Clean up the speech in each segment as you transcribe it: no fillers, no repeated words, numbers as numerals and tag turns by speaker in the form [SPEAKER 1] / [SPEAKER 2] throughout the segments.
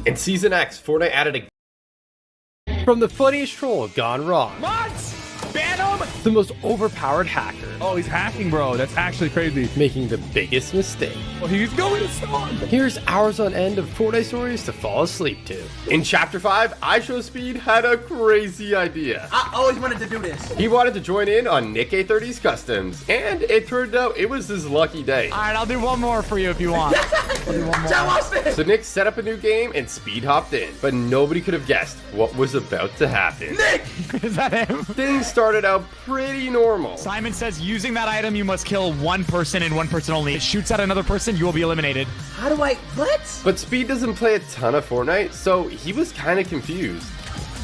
[SPEAKER 1] In Season X, Fortnite added a from the funniest troll gone wrong.
[SPEAKER 2] Mods! Ban him!
[SPEAKER 1] The most overpowered hacker.
[SPEAKER 2] Oh, he's hacking, bro. That's actually crazy.
[SPEAKER 1] Making the biggest mistake.
[SPEAKER 2] Oh, he's going to storm.
[SPEAKER 1] Here's hours on end of Fortnite stories to fall asleep to. In Chapter 5, iShowSpeed had a crazy idea.
[SPEAKER 3] I always wanted to do this.
[SPEAKER 1] He wanted to join in on Nick A30's customs, and it turned out it was his lucky day.
[SPEAKER 2] All right, I'll do one more for you if you want. I'll do one more.
[SPEAKER 3] John, watch this.
[SPEAKER 1] So Nick set up a new game and Speed hopped in, but nobody could have guessed what was about to happen.
[SPEAKER 3] Nick!
[SPEAKER 2] Is that him?
[SPEAKER 1] Things started out pretty normal.
[SPEAKER 2] Simon says using that item, you must kill one person and one person only. It shoots at another person, you will be eliminated.
[SPEAKER 3] How do I... What?
[SPEAKER 1] But Speed doesn't play a ton of Fortnite, so he was kind of confused.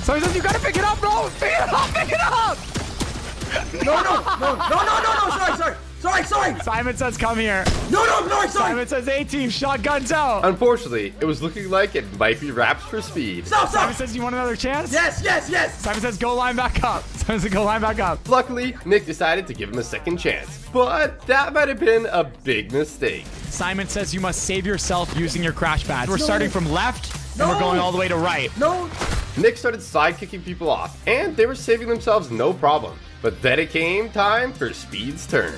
[SPEAKER 2] Simon says you gotta pick it up, bro! Pick it up! Pick it up!
[SPEAKER 3] No, sorry.
[SPEAKER 2] Simon says come here.
[SPEAKER 3] No, sorry.
[SPEAKER 2] Simon says A-team, shotguns out.
[SPEAKER 1] Unfortunately, it was looking like it might be wraps for Speed.
[SPEAKER 3] Stop.
[SPEAKER 2] Simon says you want another chance?
[SPEAKER 3] Yes.
[SPEAKER 2] Simon says go line back up. Simon says go line back up.
[SPEAKER 1] Luckily, Nick decided to give him a second chance, but that might have been a big mistake.
[SPEAKER 2] Simon says you must save yourself using your crash pads. We're starting from left, and we're going all the way to right.
[SPEAKER 3] No.
[SPEAKER 1] Nick started side kicking people off, and they were saving themselves no problem. But then it came time for Speed's turn.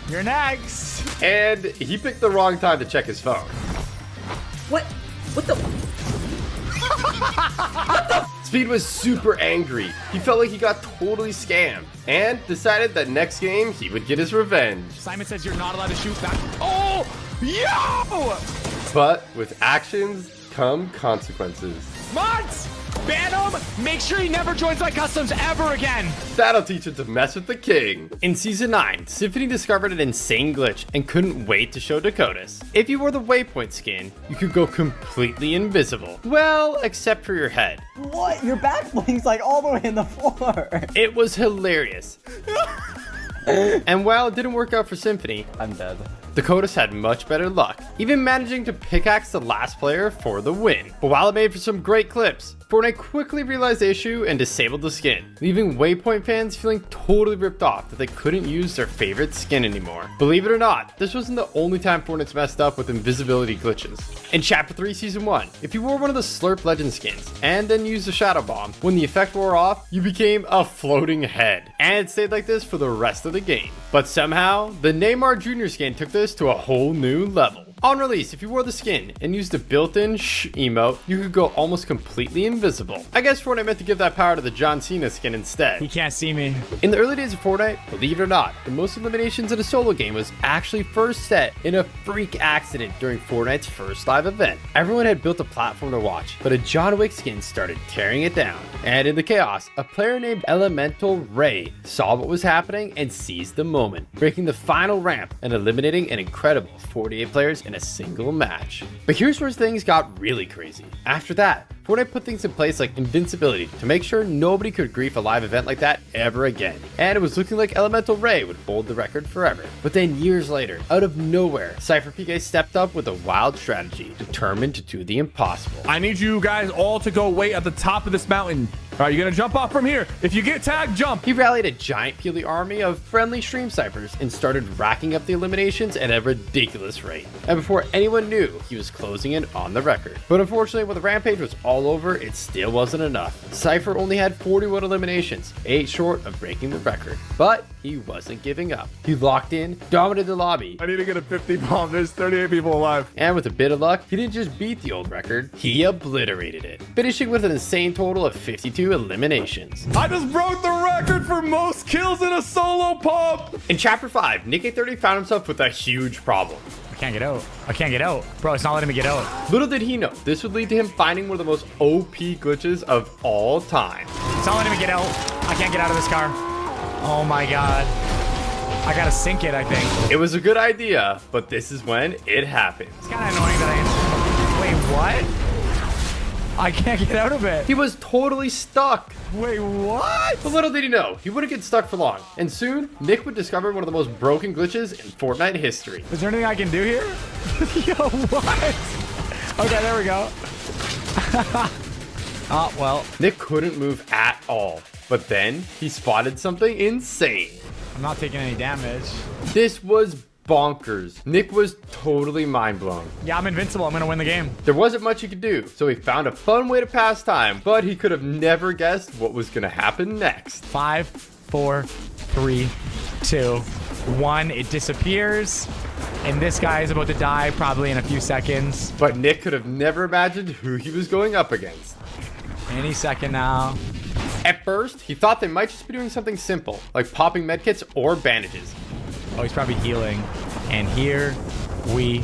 [SPEAKER 2] You're next.
[SPEAKER 1] And he picked the wrong time to check his phone.
[SPEAKER 3] What the...
[SPEAKER 1] Speed was super angry. He felt like he got totally scammed and decided that next game he would get his revenge.
[SPEAKER 2] Simon says you're not allowed to shoot back. Oh, yo!
[SPEAKER 1] But with actions come consequences.
[SPEAKER 2] Mods! Ban him! Make sure he never joins my customs ever again!
[SPEAKER 1] That'll teach him to mess with the king. In Season 9, Symphony discovered an insane glitch and couldn't wait to show Dakotas. If you wore the Waypoint skin, you could go completely invisible. Well, except for your head.
[SPEAKER 4] What? Your back blink's like all the way in the floor.
[SPEAKER 1] It was hilarious. And while it didn't work out for Symphony,
[SPEAKER 4] I'm dead.
[SPEAKER 1] Dakotas had much better luck, even managing to pickaxe the last player for the win. But while it made for some great clips, Fortnite quickly realized the issue and disabled the skin, leaving Waypoint fans feeling totally ripped off that they couldn't use their favorite skin anymore. Believe it or not, this wasn't the only time Fortnite's messed up with invisibility glitches. In Chapter 3 Season 1, if you wore one of the Slurp Legend skins and then used the Shadow Bomb, when the effect wore off, you became a floating head. And it stayed like this for the rest of the game. But somehow, the Neymar Jr. skin took this to a whole new level. On release, if you wore the skin and used the built-in shh emote, you could go almost completely invisible. I guess Fortnite meant to give that power to the John Cena skin instead.
[SPEAKER 2] He can't see me.
[SPEAKER 1] In the early days of Fortnite, believe it or not, the most eliminations in a solo game was actually first set in a freak accident during Fortnite's first live event. Everyone had built a platform to watch, but a John Wick skin started tearing it down. And in the chaos, a player named Elemental Ray saw what was happening and seized the moment, breaking the final ramp and eliminating an incredible 48 players in a single match. But here's where things got really crazy. After that, Fortnite put things in place like invincibility to make sure nobody could grief a live event like that ever again. And it was looking like Elemental Ray would hold the record forever. But then years later, out of nowhere, Cypher PK stepped up with a wild strategy, determined to do the impossible.
[SPEAKER 5] I need you guys all to go wait at the top of this mountain. All right, you're gonna jump off from here. If you get tagged, jump.
[SPEAKER 1] He rallied a giant Peely army of friendly stream ciphers and started racking up the eliminations at a ridiculous rate. And before anyone knew, he was closing in on the record. But unfortunately, when the rampage was all over, it still wasn't enough. Cypher only had 41 eliminations, 8 short of breaking the record. But he wasn't giving up. He locked in, dominated the lobby,
[SPEAKER 5] I need to get a 50 bomb. There's 38 people alive.
[SPEAKER 1] and with a bit of luck, he didn't just beat the old record, he obliterated it, finishing with an insane total of 52 eliminations.
[SPEAKER 5] I just broke the record for most kills in a solo pump.
[SPEAKER 1] In Chapter 5, Nick A30 found himself with a huge problem.
[SPEAKER 2] I can't get out. I can't get out. Bro, it's not letting me get out.
[SPEAKER 1] Little did he know, this would lead to him finding one of the most OP glitches of all time.
[SPEAKER 2] It's not letting me get out. I can't get out of this car. Oh my god. I gotta sink it, I think.
[SPEAKER 1] It was a good idea, but this is when it happened.
[SPEAKER 2] It's kind of annoying that Wait, what? I can't get out of it.
[SPEAKER 1] He was totally stuck.
[SPEAKER 2] Wait, what?
[SPEAKER 1] But little did he know, he wouldn't get stuck for long. And soon, Nick would discover one of the most broken glitches in Fortnite history.
[SPEAKER 2] Is there anything I can do here? Yo, what? Okay, there we go. Oh, well.
[SPEAKER 1] Nick couldn't move at all. But then, he spotted something insane.
[SPEAKER 2] I'm not taking any damage.
[SPEAKER 1] This was bonkers. Nick was totally mind blown.
[SPEAKER 2] Yeah, I'm invincible. I'm gonna win the game.
[SPEAKER 1] There wasn't much he could do, so he found a fun way to pass time, but he could have never guessed what was gonna happen next.
[SPEAKER 2] 5, 4, 3, 2, 1. It disappears. And this guy is about to die probably in a few seconds.
[SPEAKER 1] But Nick could have never imagined who he was going up against.
[SPEAKER 2] Any second now.
[SPEAKER 1] At first, he thought they might just be doing something simple, like popping medkits or bandages.
[SPEAKER 2] Oh, he's probably healing. And here we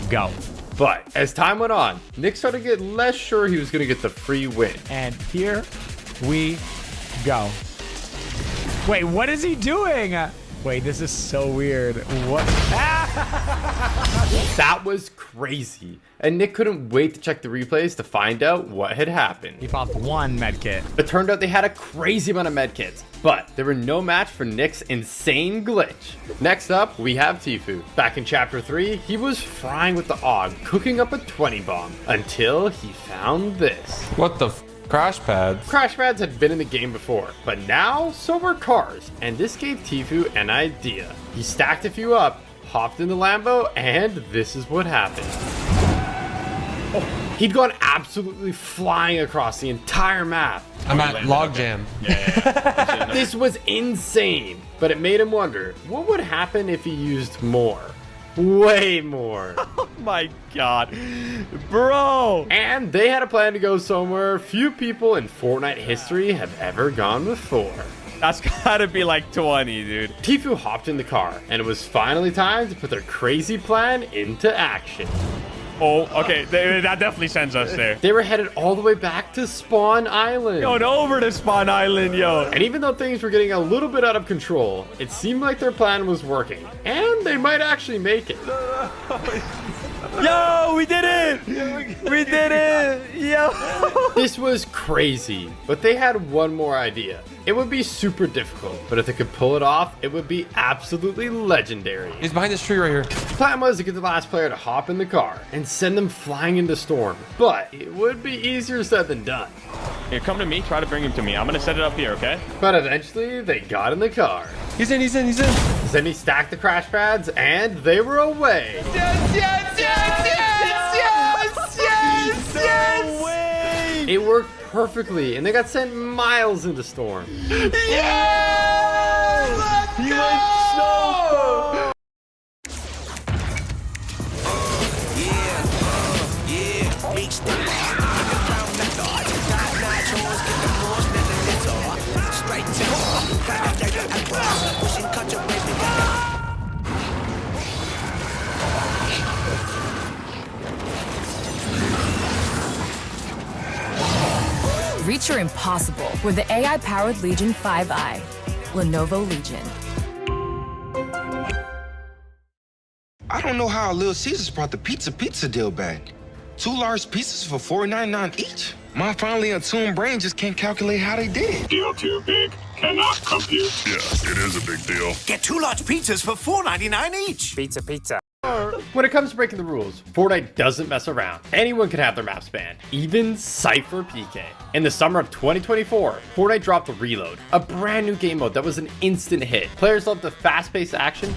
[SPEAKER 2] go.
[SPEAKER 1] But as time went on, Nick started to get less sure he was going to get the free win.
[SPEAKER 2] And here we go. Wait, what is he doing? Wait, this is so weird. What?
[SPEAKER 1] That was crazy. And Nick couldn't wait to check the replays to find out what had happened.
[SPEAKER 2] He popped 1 medkit.
[SPEAKER 1] It turned out they had a crazy amount of medkits, but they were no match for Nick's insane glitch. Next up, we have Tfue. Back in chapter 3, he was frying with the AUG, cooking up a 20 bomb, until he found this.
[SPEAKER 6] What the crash pads?
[SPEAKER 1] Crash pads had been in the game before, but now so were cars, and this gave Tfue an idea. He stacked a few up, hopped in the Lambo, and this is what happened. Oh, he'd gone absolutely flying across the entire map.
[SPEAKER 6] I'm at logjam.
[SPEAKER 1] This was insane, but it made him wonder, what would happen if he used more? Way more.
[SPEAKER 7] Oh my god. Bro.
[SPEAKER 1] And they had a plan to go somewhere few people in Fortnite history have ever gone before.
[SPEAKER 7] That's gotta be like 20, dude.
[SPEAKER 1] Tfue hopped in the car, and it was finally time to put their crazy plan into action.
[SPEAKER 7] Oh, okay. That definitely sends us there.
[SPEAKER 1] They were headed all the way back to Spawn Island.
[SPEAKER 7] Going over to Spawn Island, yo.
[SPEAKER 1] And even though things were getting a little bit out of control, it seemed like their plan was working. And they might actually make it.
[SPEAKER 7] Yo, we did it. We did it. Yo.
[SPEAKER 1] This was crazy, but they had one more idea. It would be super difficult, but if they could pull it off, it would be absolutely legendary.
[SPEAKER 6] He's behind this tree right here.
[SPEAKER 1] The plan was to get the last player to hop in the car and send them flying into storm, but it would be easier said than done.
[SPEAKER 7] Here, come to me. Try to bring him to me. I'm gonna set it up here, okay?
[SPEAKER 1] But eventually, they got in the car.
[SPEAKER 6] He's in, he's in, he's in.
[SPEAKER 1] Then he stacked the crash pads, and they were away.
[SPEAKER 7] No way.
[SPEAKER 1] It worked perfectly, and they got sent miles into storm.
[SPEAKER 8] Reach your impossible with the AI-powered Legion 5i. Lenovo Legion.
[SPEAKER 9] I don't know how Little Caesars brought the pizza deal back. 2 large pizzas for $4.99 each. My finely attuned brain just can't calculate how they did it.
[SPEAKER 10] Deal too big. Cannot compute. Yeah, it is a big deal.
[SPEAKER 11] Get 2 large pizzas for $4.99 each.
[SPEAKER 7] Pizza.
[SPEAKER 1] When it comes to breaking the rules, Fortnite doesn't mess around. Anyone can have their maps banned, even Cypher PK. In the summer of 2024, Fortnite dropped the Reload, a brand new game mode that was an instant hit. Players loved the fast-paced action,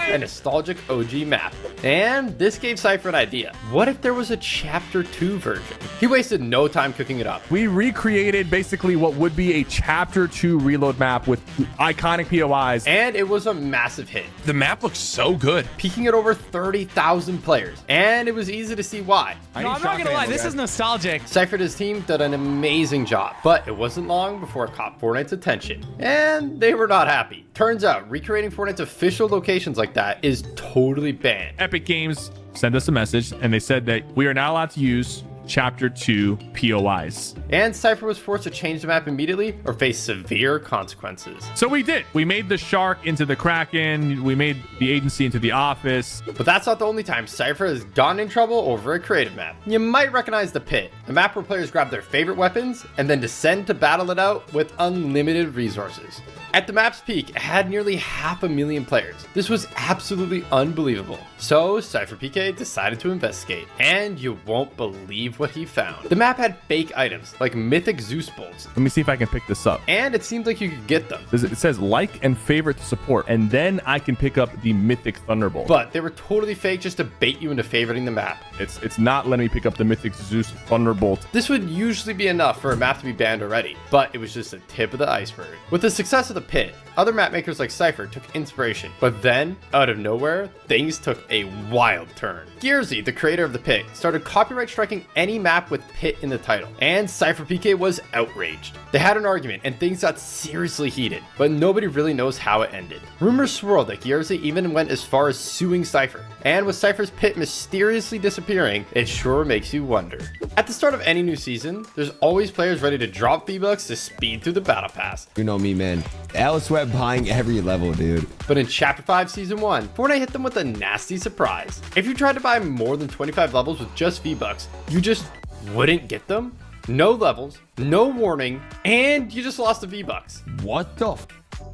[SPEAKER 1] a nostalgic OG map. And this gave Cypher an idea. What if there was a Chapter 2 version? He wasted no time cooking it up.
[SPEAKER 5] We recreated basically what would be a Chapter 2 reload map with iconic POIs.
[SPEAKER 1] And it was a massive hit,
[SPEAKER 6] The map looks so good.
[SPEAKER 1] peaking at over 30,000 players. And it was easy to see why.
[SPEAKER 2] No, I'm not gonna lie. This is nostalgic.
[SPEAKER 1] Cypher and his team did an amazing job, but it wasn't long before it caught Fortnite's attention, and they were not happy. Turns out, recreating Fortnite's official locations like that is totally banned.
[SPEAKER 5] Epic Games sent us a message and they said that we are not allowed to use Chapter 2 POIs.
[SPEAKER 1] And Cypher was forced to change the map immediately or face severe consequences.
[SPEAKER 5] So we did. We made the shark into the Kraken. We made the agency into the office.
[SPEAKER 1] But that's not the only time Cypher has gotten in trouble over a creative map. You might recognize the Pit, a map where players grab their favorite weapons and then descend to battle it out with unlimited resources. At the map's peak, it had nearly 500,000 players. This was absolutely unbelievable. So SUBCRIBE decided to investigate, and you won't believe what he found. The map had fake items, like mythic Zeus bolts,
[SPEAKER 5] Let me see if I can pick this up.
[SPEAKER 1] and it seemed like you could get them.
[SPEAKER 5] It says like and favorite to support, and then I can pick up the mythic Thunderbolt.
[SPEAKER 1] But they were totally fake just to bait you into favoriting the map.
[SPEAKER 5] It's not letting me pick up the mythic Zeus Thunderbolt.
[SPEAKER 1] This would usually be enough for a map to be banned already, but it was just the tip of the iceberg. With the success of the pit, other map makers like Cypher took inspiration, but then, out of nowhere, things took a wild turn. Gearsy, the creator of the pit, started copyright striking any map with pit in the title, and SUBCRIBE was outraged. They had an argument, and things got seriously heated, but nobody really knows how it ended. Rumors swirled that Gearsy even went as far as suing Cypher, and with Cypher's pit mysteriously disappearing, it sure makes you wonder. At the start of any new season, there's always players ready to drop V-Bucks to speed through the battle pass.
[SPEAKER 12] You know me, man. L sweat buying every level, dude.
[SPEAKER 1] But in Chapter 5 Season 1, Fortnite hit them with a nasty surprise. If you tried to buy more than 25 levels with just V-Bucks, you just wouldn't get them. No levels, no warning, and you just lost the V-Bucks.
[SPEAKER 12] What the f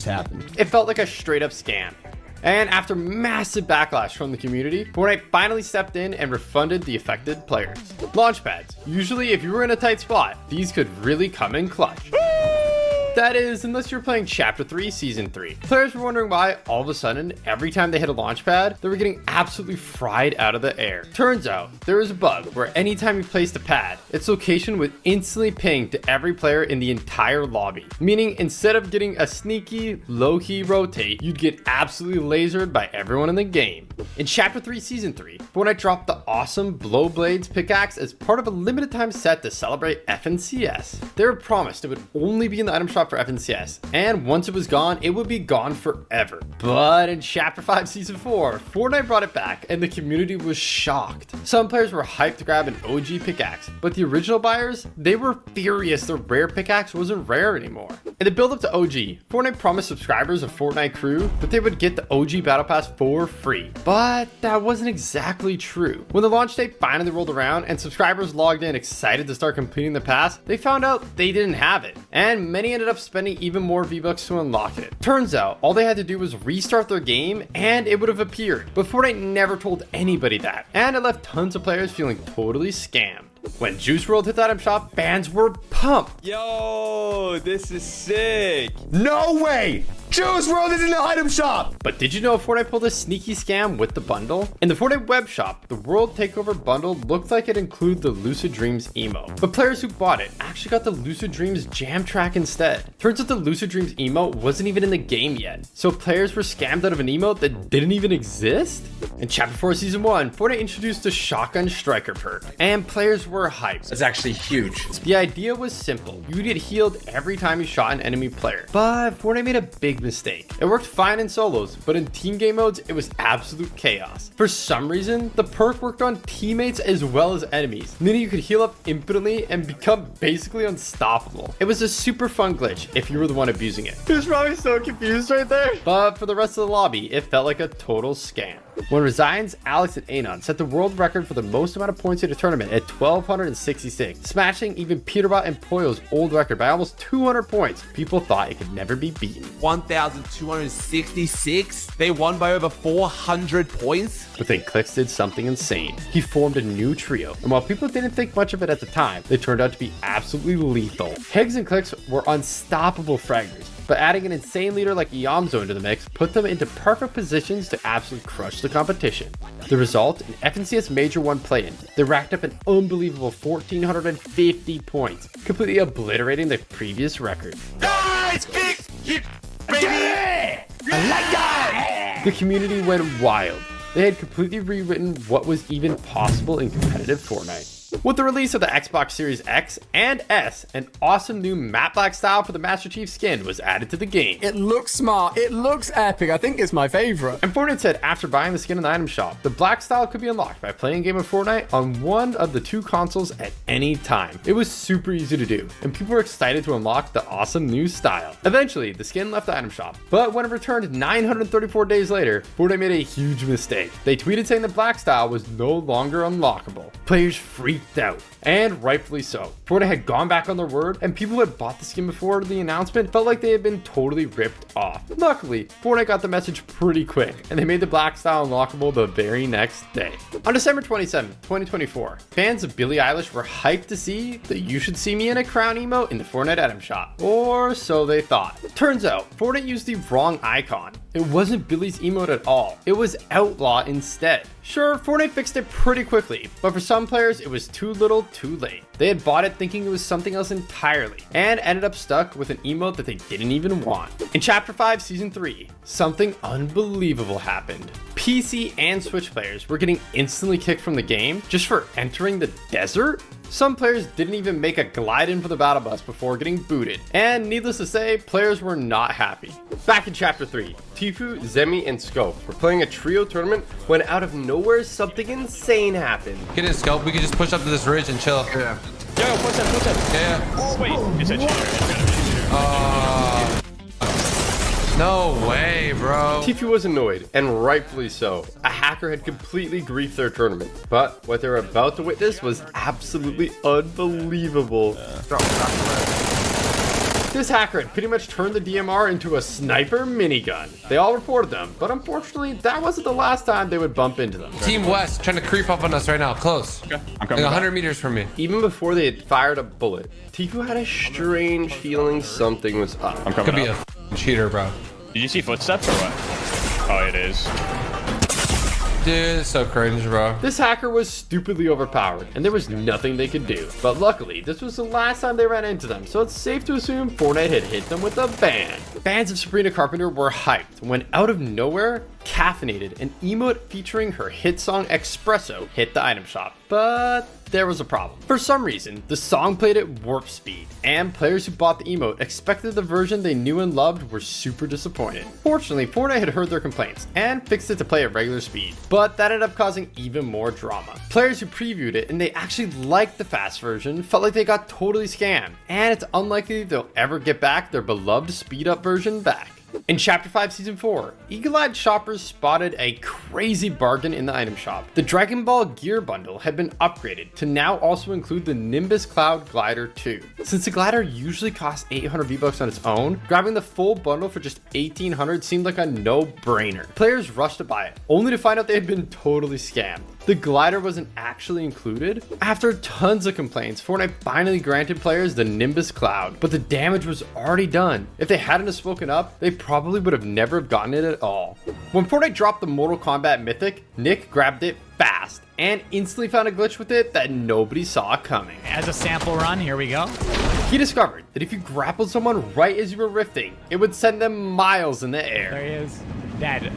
[SPEAKER 12] happened?
[SPEAKER 1] It felt like a straight up scam. And after massive backlash from the community, Fortnite finally stepped in and refunded the affected players. Launchpads. Usually if you were in a tight spot, these could really come in clutch. That is, unless you're playing Chapter 3, Season 3. Players were wondering why, all of a sudden, every time they hit a launch pad, they were getting absolutely fried out of the air. Turns out, there was a bug where anytime you placed a pad, its location would instantly ping to every player in the entire lobby. Meaning, instead of getting a sneaky, low-key rotate, you'd get absolutely lasered by everyone in the game. In Chapter 3, Season 3, Fortnite dropped the awesome Blow Blades pickaxe as part of a limited time set to celebrate FNCS. They were promised it would only be in the item shop for FNCS, and once it was gone, it would be gone forever. But in Chapter 5 Season 4, Fortnite brought it back, and the community was shocked. Some players were hyped to grab an OG pickaxe, but the original buyers, they were furious the rare pickaxe wasn't rare anymore. In the build up to OG, Fortnite promised subscribers of Fortnite Crew that they would get the OG Battle Pass for free, but that wasn't exactly true. When the launch date finally rolled around and subscribers logged in excited to start completing the pass, they found out they didn't have it, and many ended up spending even more V-Bucks to unlock it. Turns out, all they had to do was restart their game and it would have appeared, but Fortnite never told anybody that, and it left tons of players feeling totally scammed. When Juice WRLD hit the item shop, fans were pumped.
[SPEAKER 7] Yo, this is sick.
[SPEAKER 12] No way! Juice WRLD is in the item shop!
[SPEAKER 1] But did you know Fortnite pulled a sneaky scam with the bundle? In the Fortnite web shop, the World Takeover bundle looked like it included the Lucid Dreams emo. But players who bought it actually got the Lucid Dreams jam track instead. Turns out the Lucid Dreams emote wasn't even in the game yet, so players were scammed out of an emote that didn't even exist? In Chapter 4 Season 1, Fortnite introduced the Shotgun Striker perk, and players were hyped.
[SPEAKER 11] That's actually huge.
[SPEAKER 1] The idea was simple. You would get healed every time you shot an enemy player. But Fortnite made a big mistake. It worked fine in solos, but in team game modes, it was absolute chaos. For some reason, the perk worked on teammates as well as enemies, meaning you could heal up infinitely and become basically unstoppable. It was a super fun glitch if you were the one abusing it. He was probably so confused right there. But for the rest of the lobby, it felt like a total scam. When Resigns, Alex, and Anon set the world record for the most amount of points in a tournament at 1,266, smashing even Peterbot and Poyo's old record by almost 200 points, people thought it could never be beaten.
[SPEAKER 12] 1,266? They won by over 400 points?
[SPEAKER 1] But then Clix did something insane. He formed a new trio, and while people didn't think much of it at the time, they turned out to be absolutely lethal. Higgs and Clix were unstoppable fraggers, but adding an insane leader like Yamzo into the mix put them into perfect positions to absolutely crush the competition. The result, an FNCS Major 1 play-in. They racked up an unbelievable 1,450 points, completely obliterating the previous record.
[SPEAKER 11] Nice, big, baby.
[SPEAKER 12] I like that!
[SPEAKER 1] The community went wild. They had completely rewritten what was even possible in competitive Fortnite. With the release of the Xbox Series X and S, an awesome new matte black style for the Master Chief skin was added to the game.
[SPEAKER 13] It looks smart. It looks epic. I think it's my favorite.
[SPEAKER 1] And Fortnite said after buying the skin in the item shop, the black style could be unlocked by playing a game of Fortnite on one of the two consoles at any time. It was super easy to do, and people were excited to unlock the awesome new style. Eventually, the skin left the item shop, but when it returned 934 days later, Fortnite made a huge mistake. They tweeted saying the black style was no longer unlockable. Players freaked freaked out, and rightfully so. Fortnite had gone back on their word, and people who had bought the skin before the announcement felt like they had been totally ripped off. Luckily, Fortnite got the message pretty quick, and they made the black style unlockable the very next day. On December 27, 2024, fans of Billie Eilish were hyped to see the "You Should See Me in a Crown" emote in the Fortnite item shop, or so they thought. Turns out, Fortnite used the wrong icon. It wasn't Billie's emote at all. It was Outlaw instead. Sure, Fortnite fixed it pretty quickly, but for some players, it was too little too late. They had bought it thinking it was something else entirely, and ended up stuck with an emote that they didn't even want. In Chapter 5, Season 3, something unbelievable happened. PC and Switch players were getting instantly kicked from the game just for entering the desert? Some players didn't even make a glide in for the battle bus before getting booted, and needless to say, players were not happy. Back in Chapter 3,
[SPEAKER 12] Tifu, Zemi, and Scope were playing a trio tournament when out of nowhere something insane happened.
[SPEAKER 6] Get in, Scope. We can just push up to this ridge and chill.
[SPEAKER 11] Yeah.
[SPEAKER 7] Yo, push it.
[SPEAKER 6] Yeah.
[SPEAKER 7] Wait, it's a cheater.
[SPEAKER 6] No way, bro.
[SPEAKER 12] Tifu was annoyed, and rightfully so. A hacker had completely griefed their tournament, but what they were about to witness was absolutely unbelievable. This hacker had pretty much turned the DMR into a sniper minigun. They all reported them, but unfortunately, that wasn't the last time they would bump into them.
[SPEAKER 6] Team West trying to creep up on us right now. Close.
[SPEAKER 7] Okay, I'm
[SPEAKER 6] Like
[SPEAKER 7] coming
[SPEAKER 6] 100 meters from me.
[SPEAKER 12] Even before they had fired a bullet, Tifu had a strange feeling something was up.
[SPEAKER 7] I'm coming
[SPEAKER 6] Could be
[SPEAKER 7] up.
[SPEAKER 6] a cheater, bro.
[SPEAKER 7] Did you see footsteps or what? Oh, it is.
[SPEAKER 6] Dude, it's so cringe, bro.
[SPEAKER 1] This hacker was stupidly overpowered, and there was nothing they could do. But luckily, this was the last time they ran into them, so it's safe to assume Fortnite had hit them with a ban. Fans of Sabrina Carpenter were hyped when out of nowhere, Caffeinated, an emote featuring her hit song Espresso, hit the item shop. But there was a problem. For some reason, the song played at warp speed, and players who bought the emote expected the version they knew and loved were super disappointed. Fortunately, Fortnite had heard their complaints and fixed it to play at regular speed, but that ended up causing even more drama. Players who previewed it and they actually liked the fast version felt like they got totally scammed, and it's unlikely they'll ever get back their beloved speed up version back. In Chapter 5 Season 4, eagle-eyed shoppers spotted a crazy bargain in the item shop. The Dragon Ball Gear bundle had been upgraded to now also include the Nimbus Cloud Glider 2. Since the glider usually costs 800 V-Bucks on its own, grabbing the full bundle for just 1,800 seemed like a no-brainer. Players rushed to buy it, only to find out they had been totally scammed. The glider wasn't actually included. After tons of complaints, Fortnite finally granted players the Nimbus Cloud, but the damage was already done. If they hadn't have spoken up, they probably would have never have gotten it at all. When Fortnite dropped the Mortal Kombat Mythic, Nick grabbed it fast and instantly found a glitch with it that nobody saw coming.
[SPEAKER 2] As a sample run, here we go.
[SPEAKER 1] He discovered that if you grappled someone right as you were rifting, it would send them miles in the air.
[SPEAKER 2] There he is, dead.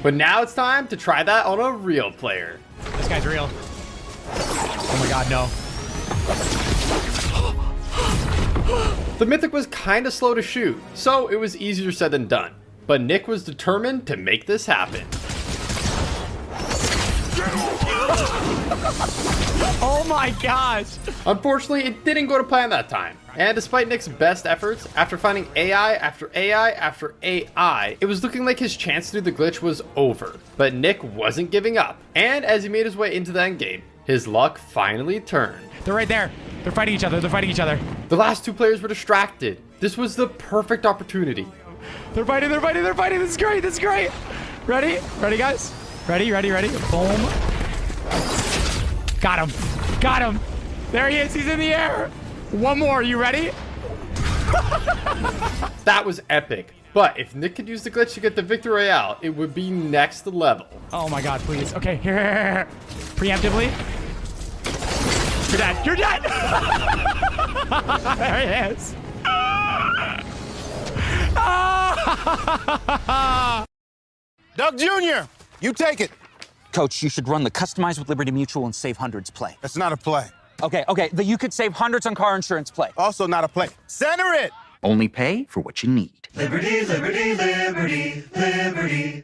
[SPEAKER 1] But now it's time to try that on a real player.
[SPEAKER 2] This guy's real. Oh my god, no.
[SPEAKER 1] The Mythic was kinda slow to shoot, so it was easier said than done. But Nick was determined to make this happen.
[SPEAKER 2] Oh my gosh.
[SPEAKER 1] Unfortunately, it didn't go to plan that time. And despite Nick's best efforts, after finding AI after AI after AI, it was looking like his chance to do the glitch was over. But Nick wasn't giving up. And as he made his way into the endgame, his luck finally turned.
[SPEAKER 2] They're right there. They're fighting each other. They're fighting each other.
[SPEAKER 1] The last two players were distracted. This was the perfect opportunity.
[SPEAKER 2] They're fighting. They're fighting. They're fighting. This is great. This is great. Ready? Ready, guys? Ready? Ready? Ready? Boom. Got him. Got him. There he is. He's in the air. One more. You ready?
[SPEAKER 1] That was epic. But if Nick could use the glitch to get the Victory Royale, it would be next level.
[SPEAKER 2] Oh my god, please. Okay, here. Preemptively. You're dead. You're dead. There he is.
[SPEAKER 11] Doug Jr., you take it. Coach, you should run the Customize with Liberty Mutual and save hundreds play.
[SPEAKER 14] That's not a play.
[SPEAKER 11] Okay, you could save hundreds on car insurance play.
[SPEAKER 14] Also not a play. Center it!
[SPEAKER 11] Only pay for what you need.
[SPEAKER 15] Liberty, liberty, liberty, liberty.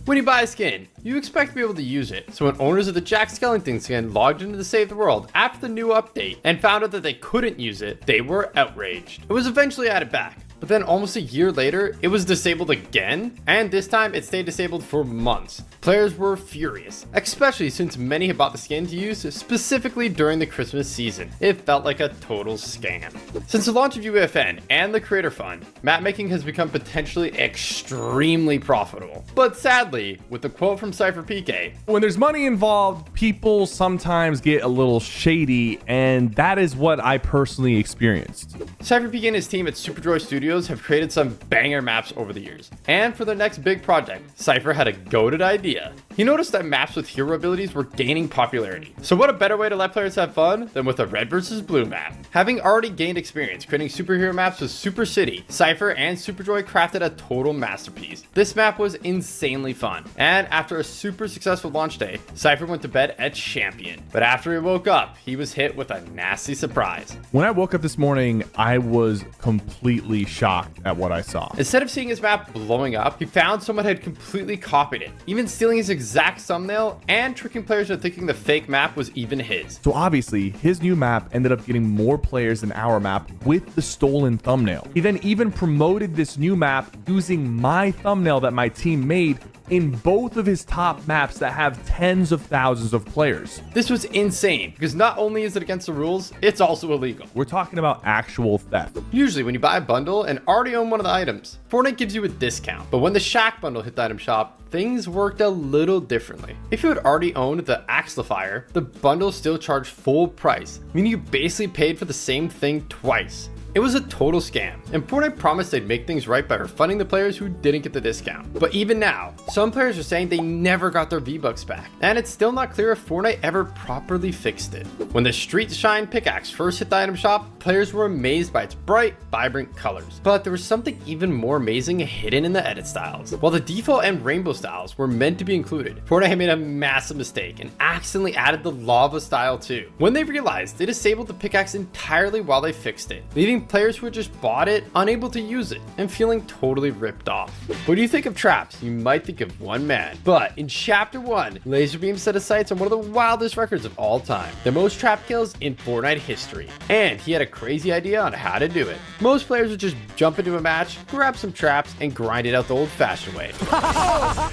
[SPEAKER 1] When you buy a skin, you expect to be able to use it. So when owners of the Jack Skellington skin logged into the Save the World after the new update and found out that they couldn't use it, they were outraged. It was eventually added back. But then almost a year later, it was disabled again, and this time it stayed disabled for months. Players were furious, especially since many had bought the skin to use specifically during the Christmas season. It felt like a total scam. Since the launch of UFN and the Creator Fund, map making has become potentially extremely profitable. But sadly, with the quote from SUBCRIBE,
[SPEAKER 5] when there's money involved, people sometimes get a little shady, and that is what I personally experienced.
[SPEAKER 1] SUBCRIBE and his team at SuperJoy Studios have created some banger maps over the years. And for their next big project, Cypher had a goated idea. He noticed that maps with hero abilities were gaining popularity. So what a better way to let players have fun than with a red versus blue map. Having already gained experience creating superhero maps with Super City, Cypher and SuperJoy crafted a total masterpiece. This map was insanely fun. And after a super successful launch day, Cypher went to bed a champion. But after he woke up, he was hit with a nasty surprise.
[SPEAKER 5] When I woke up this morning, I was completely shocked at what I saw.
[SPEAKER 1] Instead of seeing his map blowing up, he found someone had completely copied it, even stealing his exact thumbnail and tricking players into thinking the fake map was even his.
[SPEAKER 5] So obviously, his new map ended up getting more players than our map with the stolen thumbnail. He then even promoted this new map using my thumbnail that my team made in both of his top maps that have tens of thousands of players.
[SPEAKER 1] This was insane because not only is it against the rules, it's also illegal.
[SPEAKER 5] We're talking about actual theft.
[SPEAKER 1] Usually when you buy a bundle and already own one of the items, Fortnite gives you a discount. But when the Shack bundle hit the item shop, things worked a little differently. If you had already owned the Axlifier, the bundle still charged full price, meaning you basically paid for the same thing twice. It was a total scam, and Fortnite promised they'd make things right by refunding the players who didn't get the discount. But even now, some players are saying they never got their V-Bucks back, and it's still not clear if Fortnite ever properly fixed it. When the Street Shine pickaxe first hit the item shop, players were amazed by its bright, vibrant colors. But there was something even more amazing hidden in the edit styles. While the default and rainbow styles were meant to be included, Fortnite had made a massive mistake and accidentally added the lava style too. When they realized, they disabled the pickaxe entirely while they fixed it, leaving players who had just bought it unable to use it and feeling totally ripped off. When you think of traps, you might think of one man, but in chapter 1, Laserbeam set his sights on one of the wildest records of all time, the most trap kills in Fortnite history, and he had a crazy idea on how to do it. Most players would just jump into a match, grab some traps, and grind it out the old-fashioned way.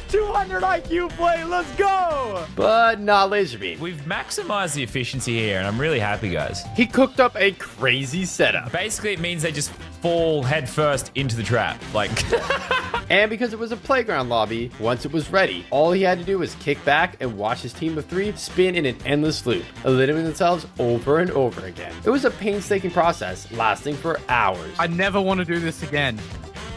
[SPEAKER 2] 200 IQ play, let's go!
[SPEAKER 1] But not Laserbeam.
[SPEAKER 16] We've maximized the efficiency here, and I'm really happy, guys.
[SPEAKER 1] He cooked up a crazy setup.
[SPEAKER 16] Basically, it means they just fall headfirst into the trap. Like,
[SPEAKER 1] and because it was a playground lobby, once it was ready, all he had to do was kick back and watch his team of 3 spin in an endless loop, eliminating themselves over and over again. It was a painstaking process, lasting for hours.
[SPEAKER 17] I never want to do this again.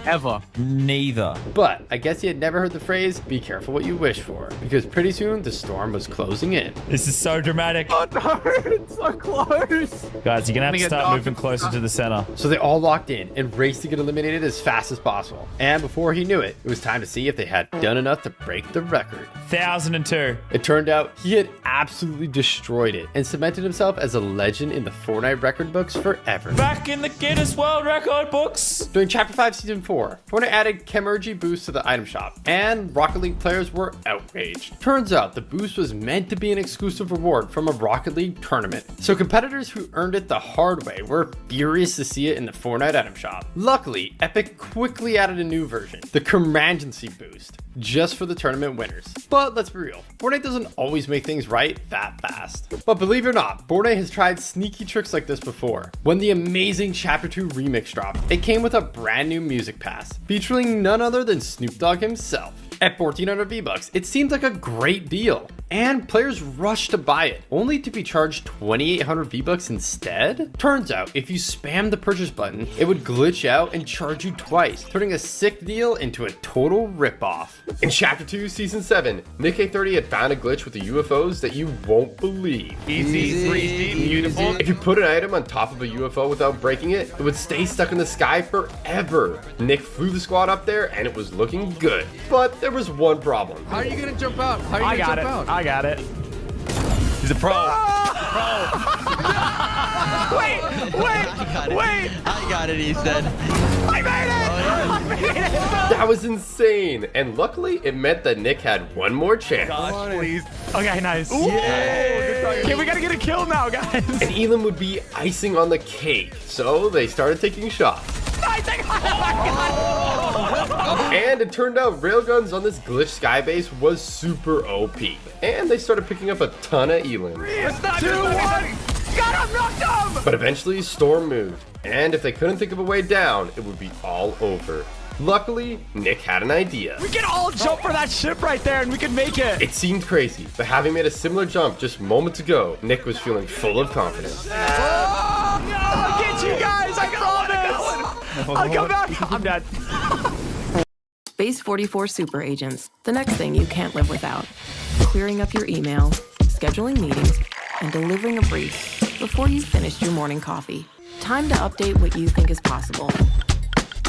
[SPEAKER 17] Ever.
[SPEAKER 16] Neither.
[SPEAKER 1] But I guess he had never heard the phrase, be careful what you wish for, because pretty soon the storm was closing in.
[SPEAKER 16] This is so dramatic.
[SPEAKER 17] Oh no, it's so close.
[SPEAKER 16] Guys, you're gonna have to start moving closer to the center.
[SPEAKER 1] So they all locked in and raced to get eliminated as fast as possible. And before he knew it, it was time to see if they had done enough to break the record.
[SPEAKER 16] 1002.
[SPEAKER 1] It turned out he had absolutely destroyed it and cemented himself as a legend in the Fortnite record books forever.
[SPEAKER 16] Back in the Guinness World Record books.
[SPEAKER 1] During Chapter 5, Season 4, Fortnite added Chemergy boost to the item shop, and Rocket League players were outraged. Turns out the boost was meant to be an exclusive reward from a Rocket League tournament, so competitors who earned it the hard way were furious to see it in the Fortnite item shop. Luckily, Epic quickly added a new version, the Chemergency boost, just for the tournament winners. But let's be real, Fortnite doesn't always make things right that fast. But believe it or not, Fortnite has tried sneaky tricks like this before. When the amazing Chapter 2 remix dropped, it came with a brand new music pass, featuring none other than Snoop Dogg himself. At 1,400 V-Bucks, it seemed like a great deal, and players rushed to buy it, only to be charged 2,800 V-Bucks instead? Turns out, if you spam the purchase button, it would glitch out and charge you twice, turning a sick deal into a total ripoff.
[SPEAKER 12] In Chapter 2, Season 7, Nick A30 had found a glitch with the UFOs that you won't believe.
[SPEAKER 17] Easy, breezy, beautiful.
[SPEAKER 12] If you put an item on top of a UFO without breaking it, it would stay stuck in the sky forever. Nick flew the squad up there and it was looking good. But there was one problem.
[SPEAKER 17] How are you gonna jump out? How are you gonna jump out?
[SPEAKER 2] I got it.
[SPEAKER 16] He's a pro.
[SPEAKER 2] Wait,
[SPEAKER 7] got it.
[SPEAKER 2] Wait.
[SPEAKER 7] I got it, he said.
[SPEAKER 2] I made it! I made it!
[SPEAKER 12] That was insane. And luckily, it meant that Nick had one more chance.
[SPEAKER 2] Gosh, please. Okay, nice.
[SPEAKER 12] Yeah.
[SPEAKER 2] Okay, we gotta get a kill now, guys.
[SPEAKER 12] And Elam would be icing on the cake. So they started taking shots. And it turned out railguns on this glitch skybase was super OP. And they started picking up a ton of Elam.
[SPEAKER 2] 3, 2, 1. Got him, knocked him!
[SPEAKER 12] But eventually Storm moved. And if they couldn't think of a way down, it would be all over. Luckily, Nick had an idea.
[SPEAKER 2] We can all jump for that ship right there and we can make it.
[SPEAKER 12] It seemed crazy, but having made a similar jump just moments ago, Nick was feeling full of confidence.
[SPEAKER 2] I'll get you guys, I got this. I'll come back. I'm dead.
[SPEAKER 8] Base 44 super agents. The next thing you can't live without. Clearing up your email, scheduling meetings, and delivering a brief before you finished your morning coffee. Time to update what you think is possible.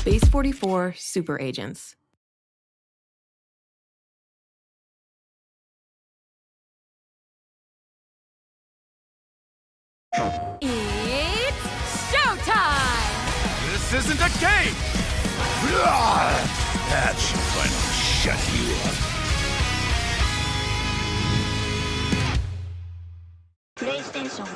[SPEAKER 8] Base 44 super agents.
[SPEAKER 18] It's showtime!
[SPEAKER 14] This isn't a game! That should finally shut you up.
[SPEAKER 18] PlayStation.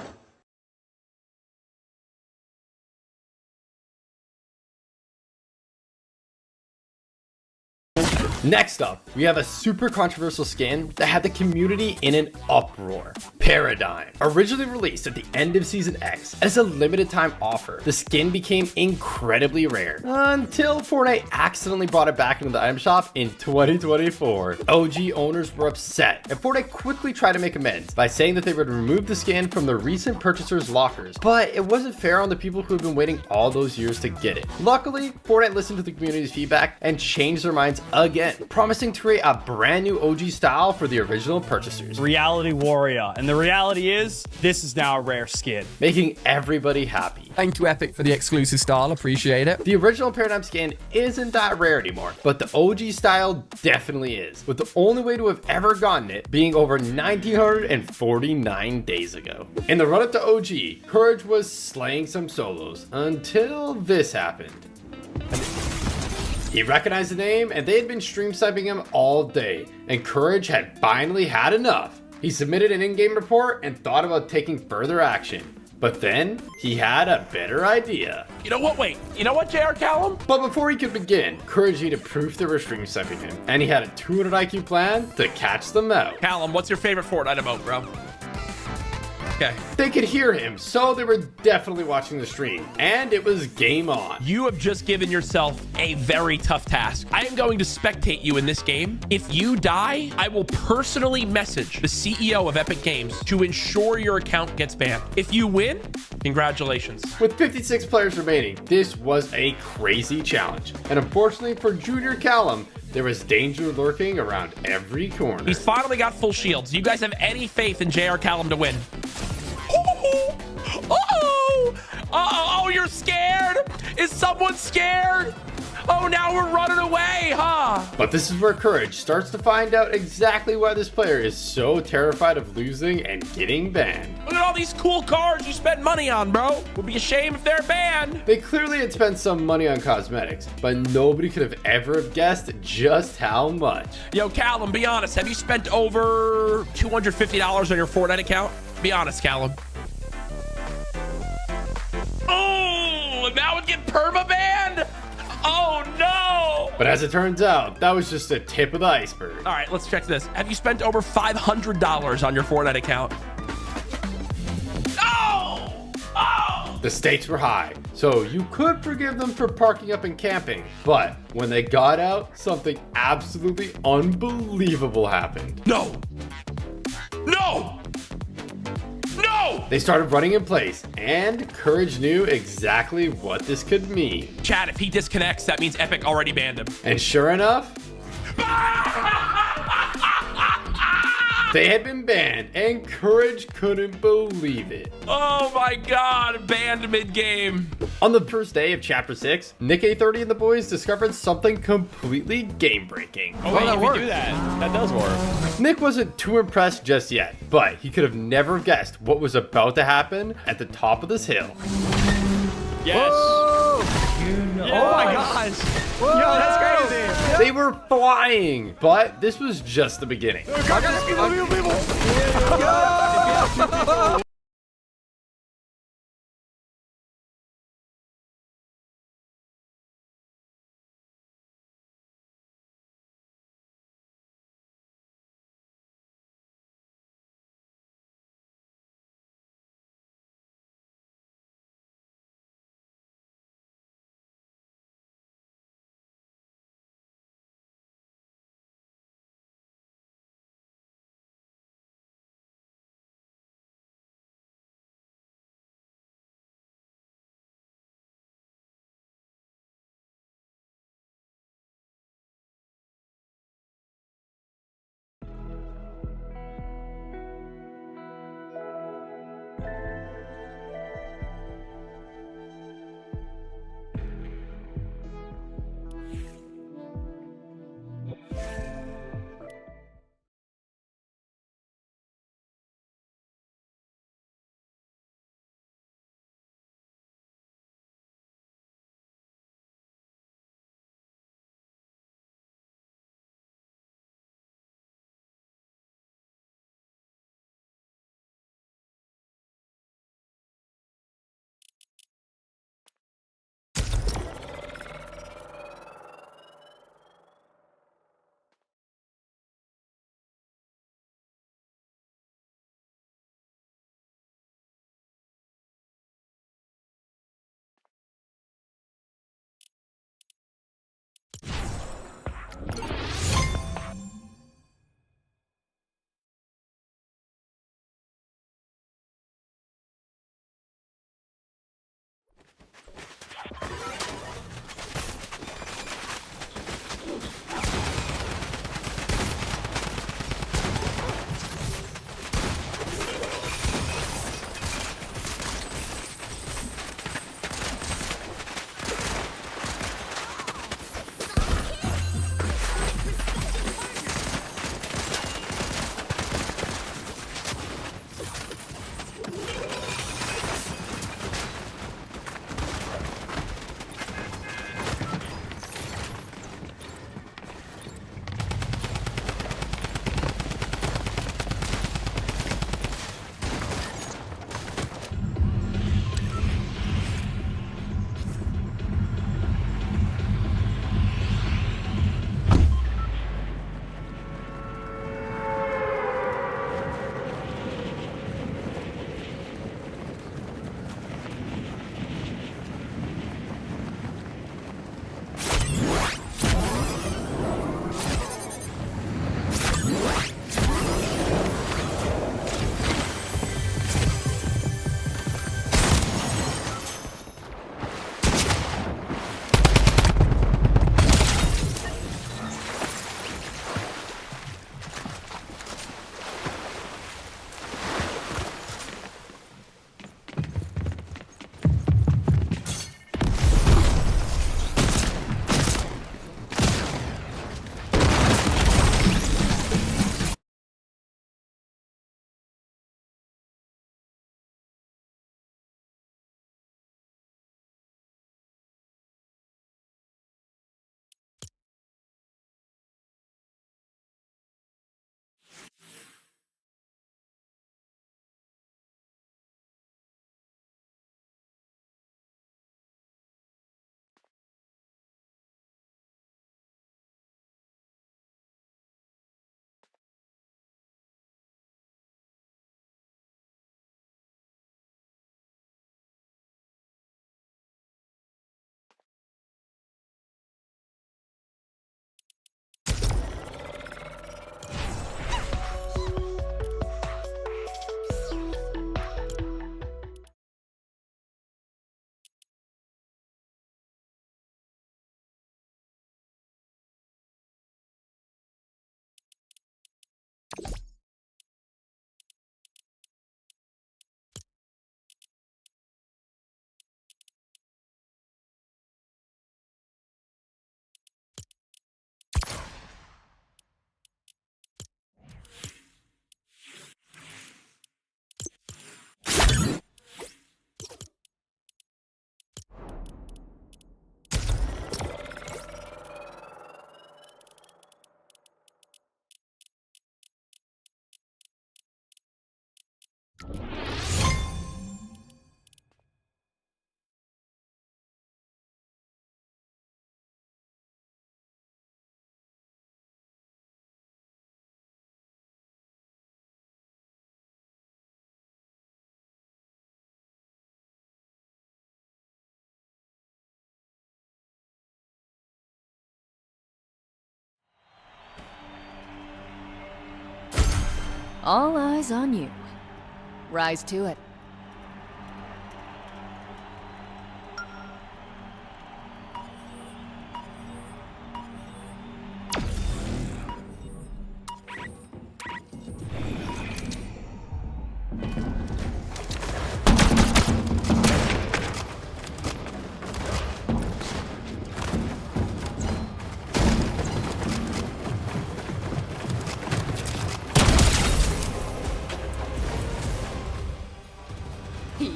[SPEAKER 1] Next up, we have a super controversial skin that had the community in an uproar. Paradigm. Originally released at the end of Season X as a limited time offer, the skin became incredibly rare until Fortnite accidentally brought it back into the item shop in 2024. OG owners were upset, and Fortnite quickly tried to make amends by saying that they would remove the skin from the recent purchasers' lockers, but it wasn't fair on the people who had been waiting all those years to get it. Luckily, Fortnite listened to the community's feedback and changed their minds again, promising to create a brand new OG style for the original purchasers.
[SPEAKER 19] Reality Warrior, and the reality is, this is now a rare skin.
[SPEAKER 1] Making everybody happy.
[SPEAKER 13] Thank you, Epic, for the exclusive style. Appreciate it.
[SPEAKER 1] The original Paradigm skin isn't that rare anymore, but the OG style definitely is, with the only way to have ever gotten it being over 1949 days ago. In the run-up to OG, Courage was slaying some solos until this happened. He recognized the name, and they had been stream sniping him all day, and Courage had finally had enough. He submitted an in-game report and thought about taking further action. But then, he had a better idea.
[SPEAKER 20] You know what? Wait. You know what, JR Callum?
[SPEAKER 1] But before he could begin, Courage needed proof they were stream sniping him, and he had a 200 IQ plan to catch them out.
[SPEAKER 20] Callum, what's your favorite Fortnite emote, bro? Okay.
[SPEAKER 1] They could hear him, so they were definitely watching the stream, and it was game on.
[SPEAKER 20] You have just given yourself a very tough task. I am going to spectate you in this game. If you die, I will personally message the CEO of Epic Games to ensure your account gets banned. If you win, congratulations.
[SPEAKER 1] With 56 players remaining, this was a crazy challenge, and unfortunately for Junior Callum, there was danger lurking around every corner.
[SPEAKER 20] He's finally got full shields. Do you guys have any faith in JR Callum to win? Oh, you're scared? Is someone scared? Oh, now we're running away, huh?
[SPEAKER 1] But this is where Courage starts to find out exactly why this player is so terrified of losing and getting banned.
[SPEAKER 20] Look at all these cool cars you spent money on, bro. Would be a shame if they're banned.
[SPEAKER 1] They clearly had spent some money on cosmetics, but nobody could have ever guessed just how much.
[SPEAKER 20] Yo, Callum, be honest. Have you spent over $250 on your Fortnite account? Be honest, Callum. Oh, now it get perma-banned? Oh, no.
[SPEAKER 1] But as it turns out, that was just the tip of the iceberg.
[SPEAKER 20] All right, let's check this. Have you spent over $500 on your Fortnite account? Oh! Oh!
[SPEAKER 1] The stakes were high, so you could forgive them for parking up and camping. But when they got out, something absolutely unbelievable happened.
[SPEAKER 20] No! No! No!
[SPEAKER 1] They started running in place, and Courage knew exactly what this could mean.
[SPEAKER 20] Chat, if he disconnects, that means Epic already banned him.
[SPEAKER 1] And sure enough, they had been banned, and Courage couldn't believe it.
[SPEAKER 20] Oh my god, banned mid-game.
[SPEAKER 1] On the first day of Chapter 6, Nick A30 and the boys discovered something completely game-breaking.
[SPEAKER 16] Oh, wait, you can do that. That does work.
[SPEAKER 1] Nick wasn't too impressed just yet, but he could have never guessed what was about to happen at the top of this hill.
[SPEAKER 20] Yes.
[SPEAKER 2] Oh my gosh. Yo, that's crazy.
[SPEAKER 12] They were flying, but this was just the beginning.
[SPEAKER 18] All eyes on you. Rise to it.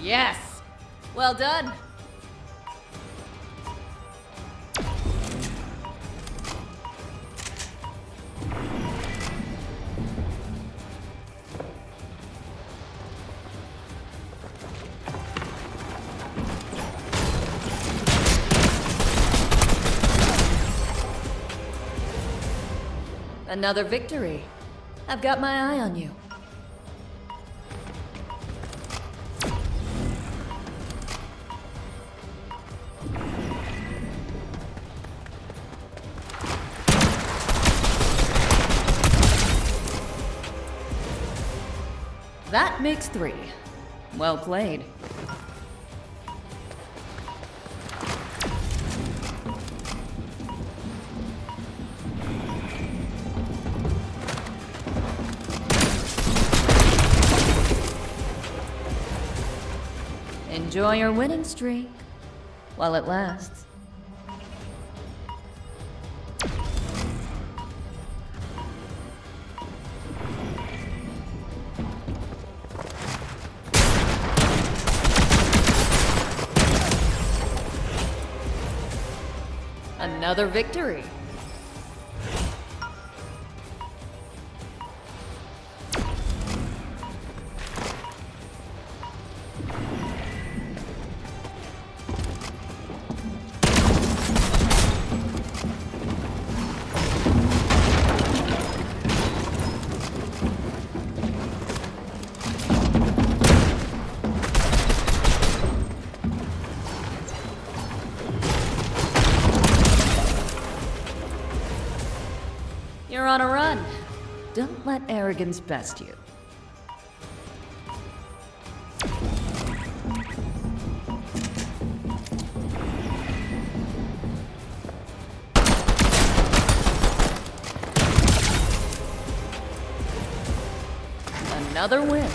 [SPEAKER 18] Yes! Well done. Another victory. I've got my eye on you. That makes 3. Well played. Enjoy your winning streak while it lasts. Another victory. You're on a run. Don't let arrogance best you. Another win.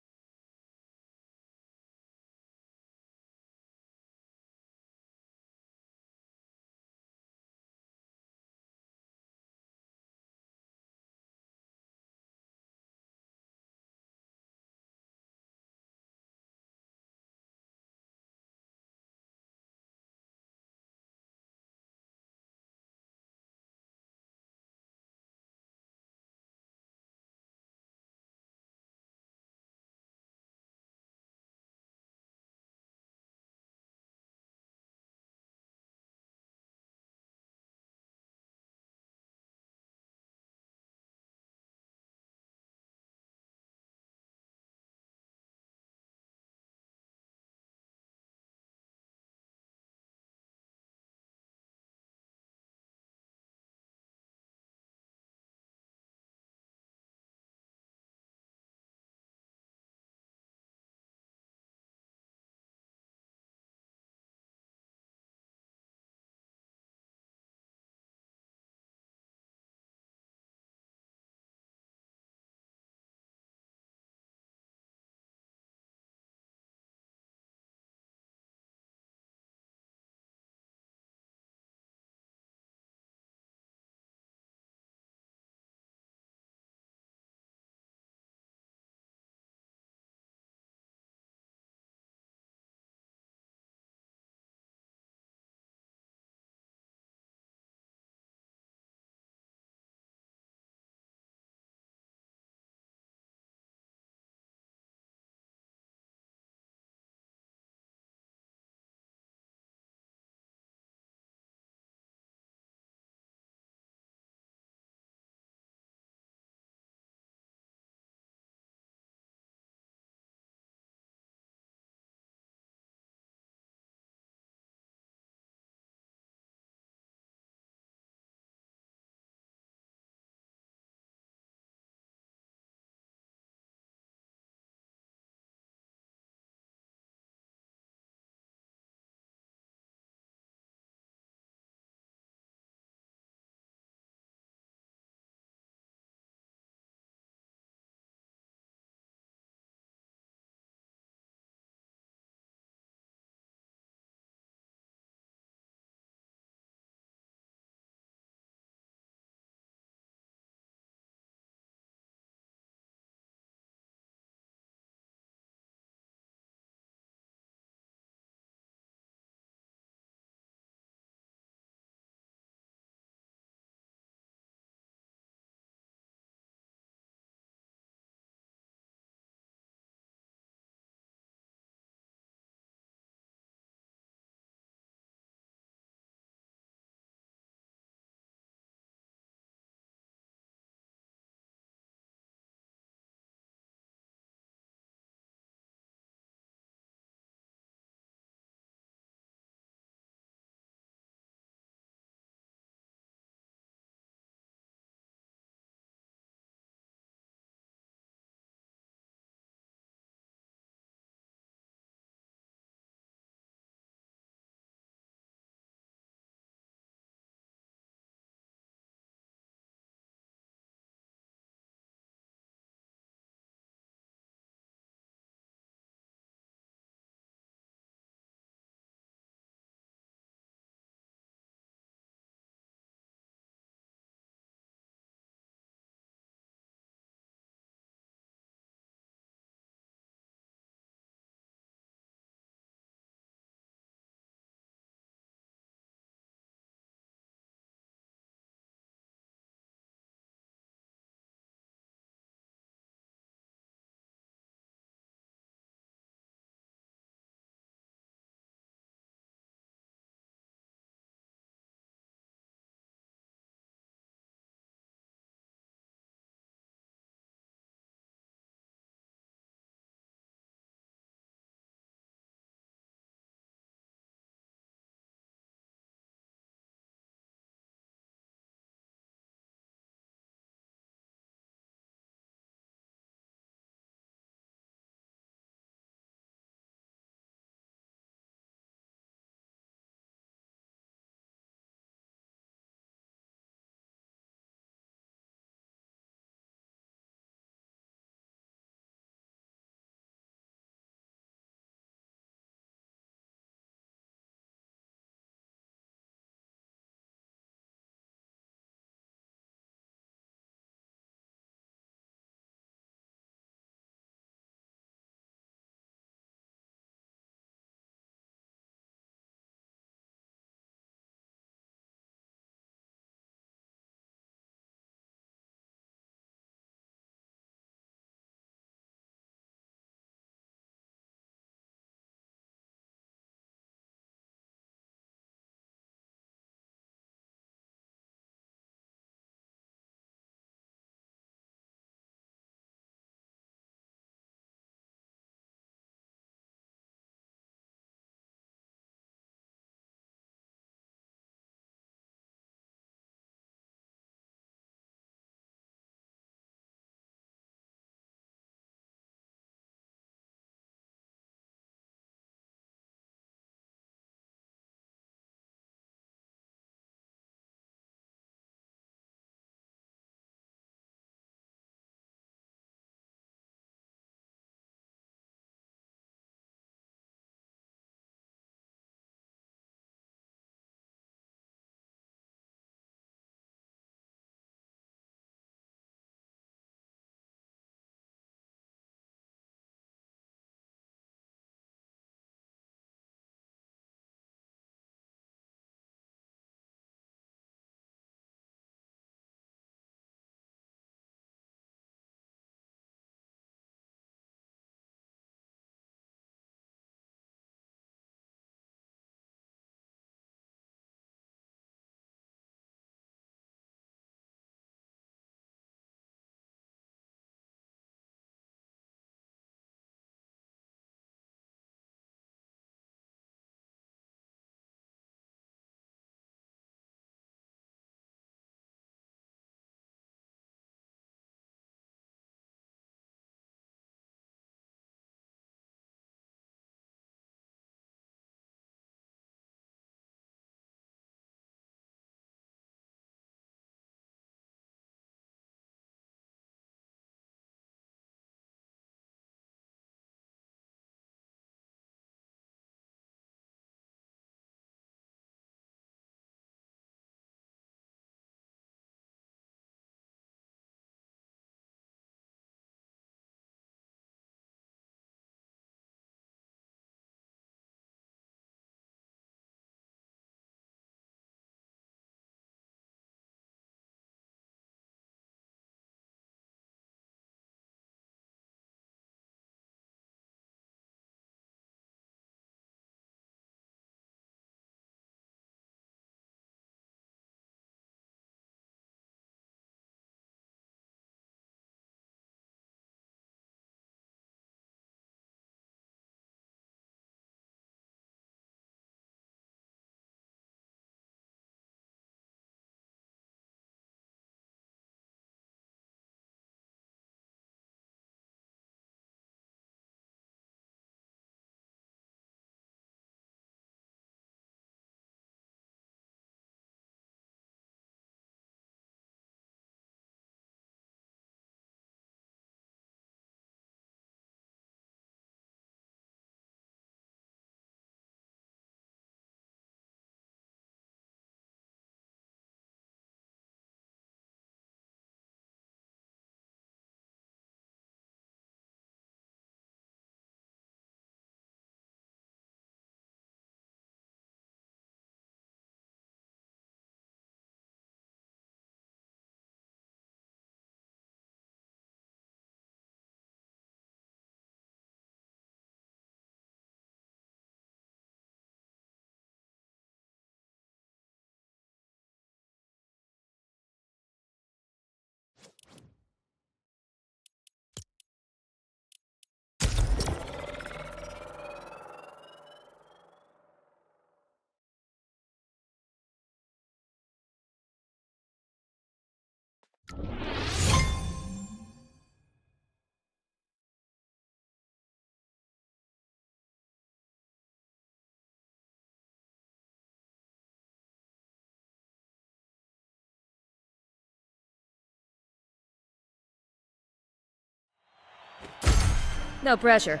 [SPEAKER 18] No pressure.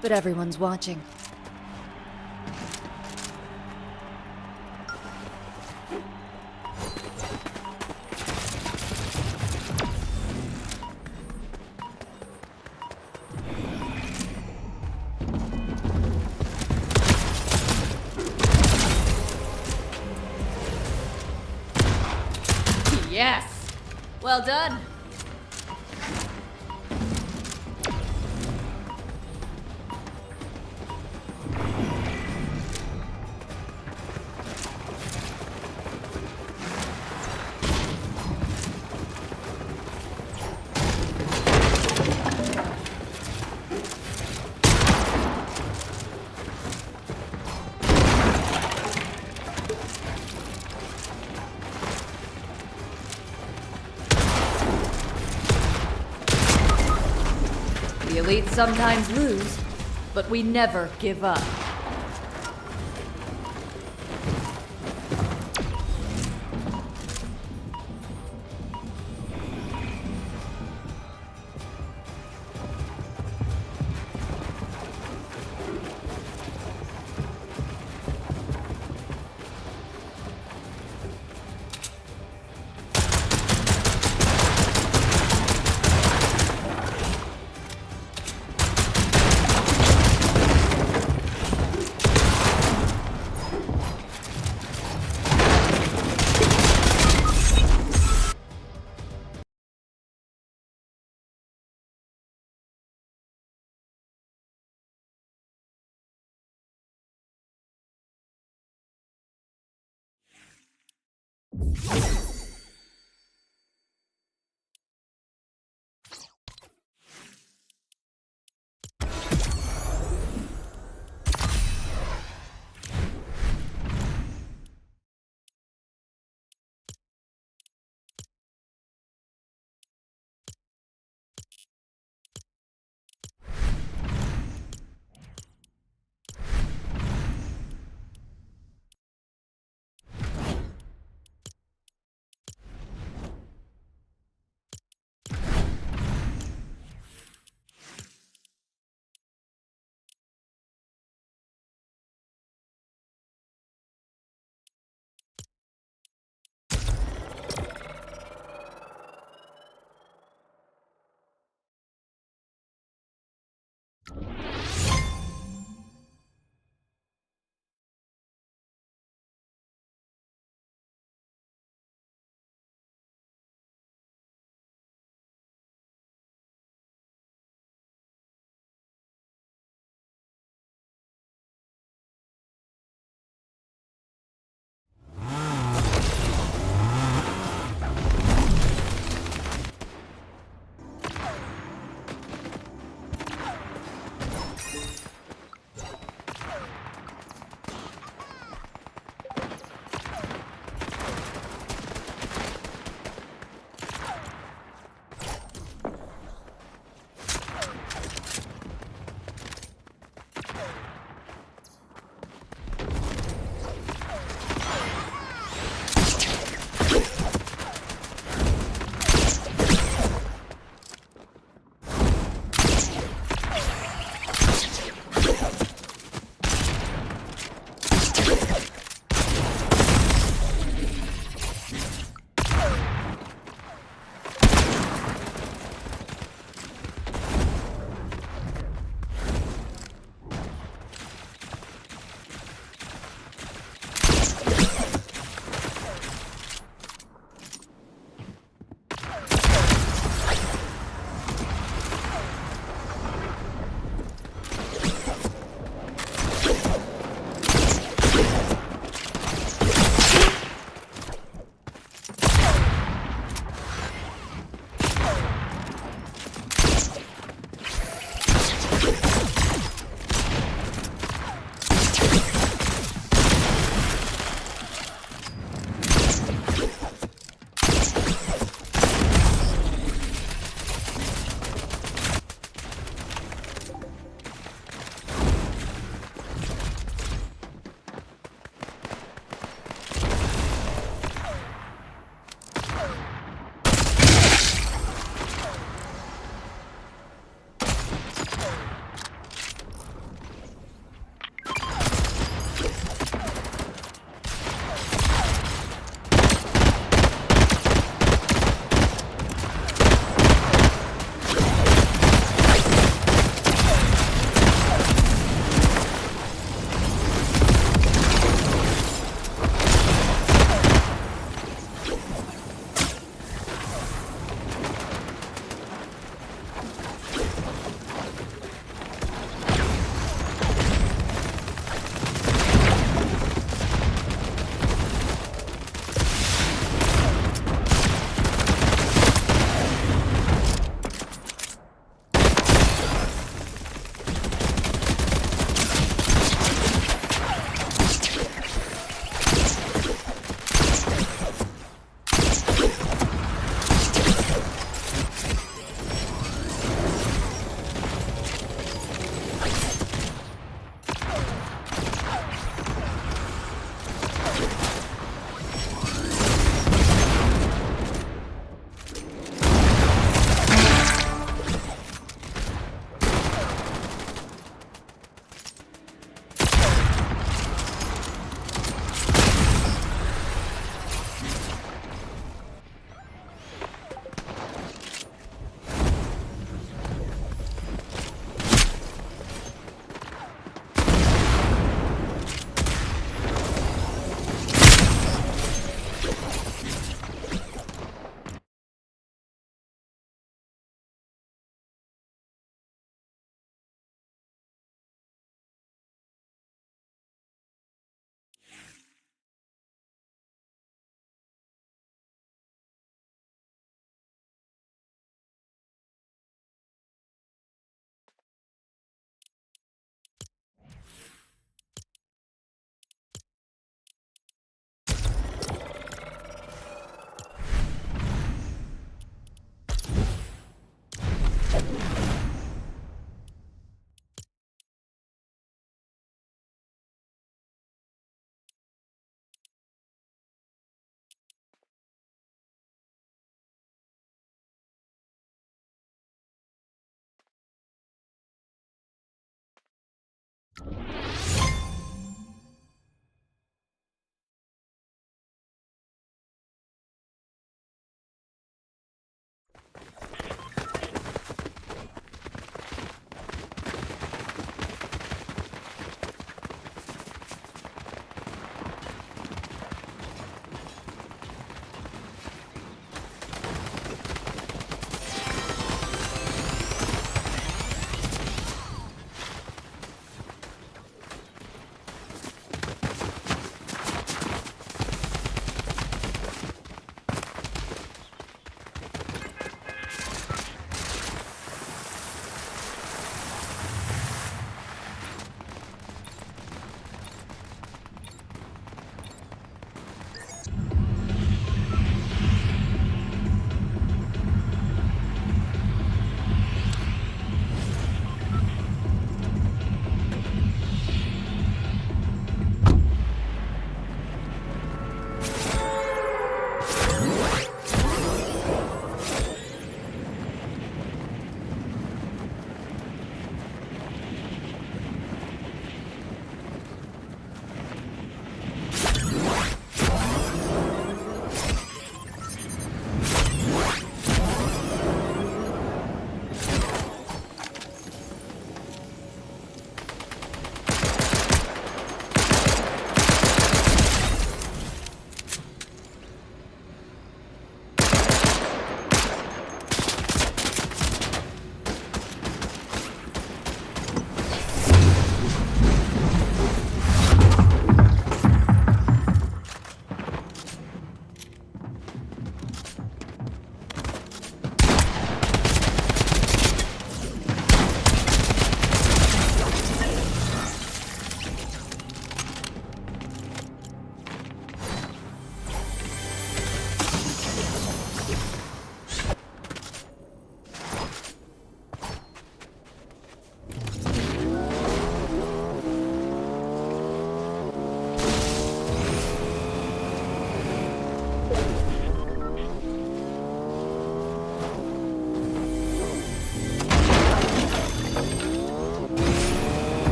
[SPEAKER 18] But everyone's watching. Yes! Well done. The elite sometimes lose, but we never give up.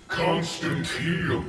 [SPEAKER 10] Constant heal.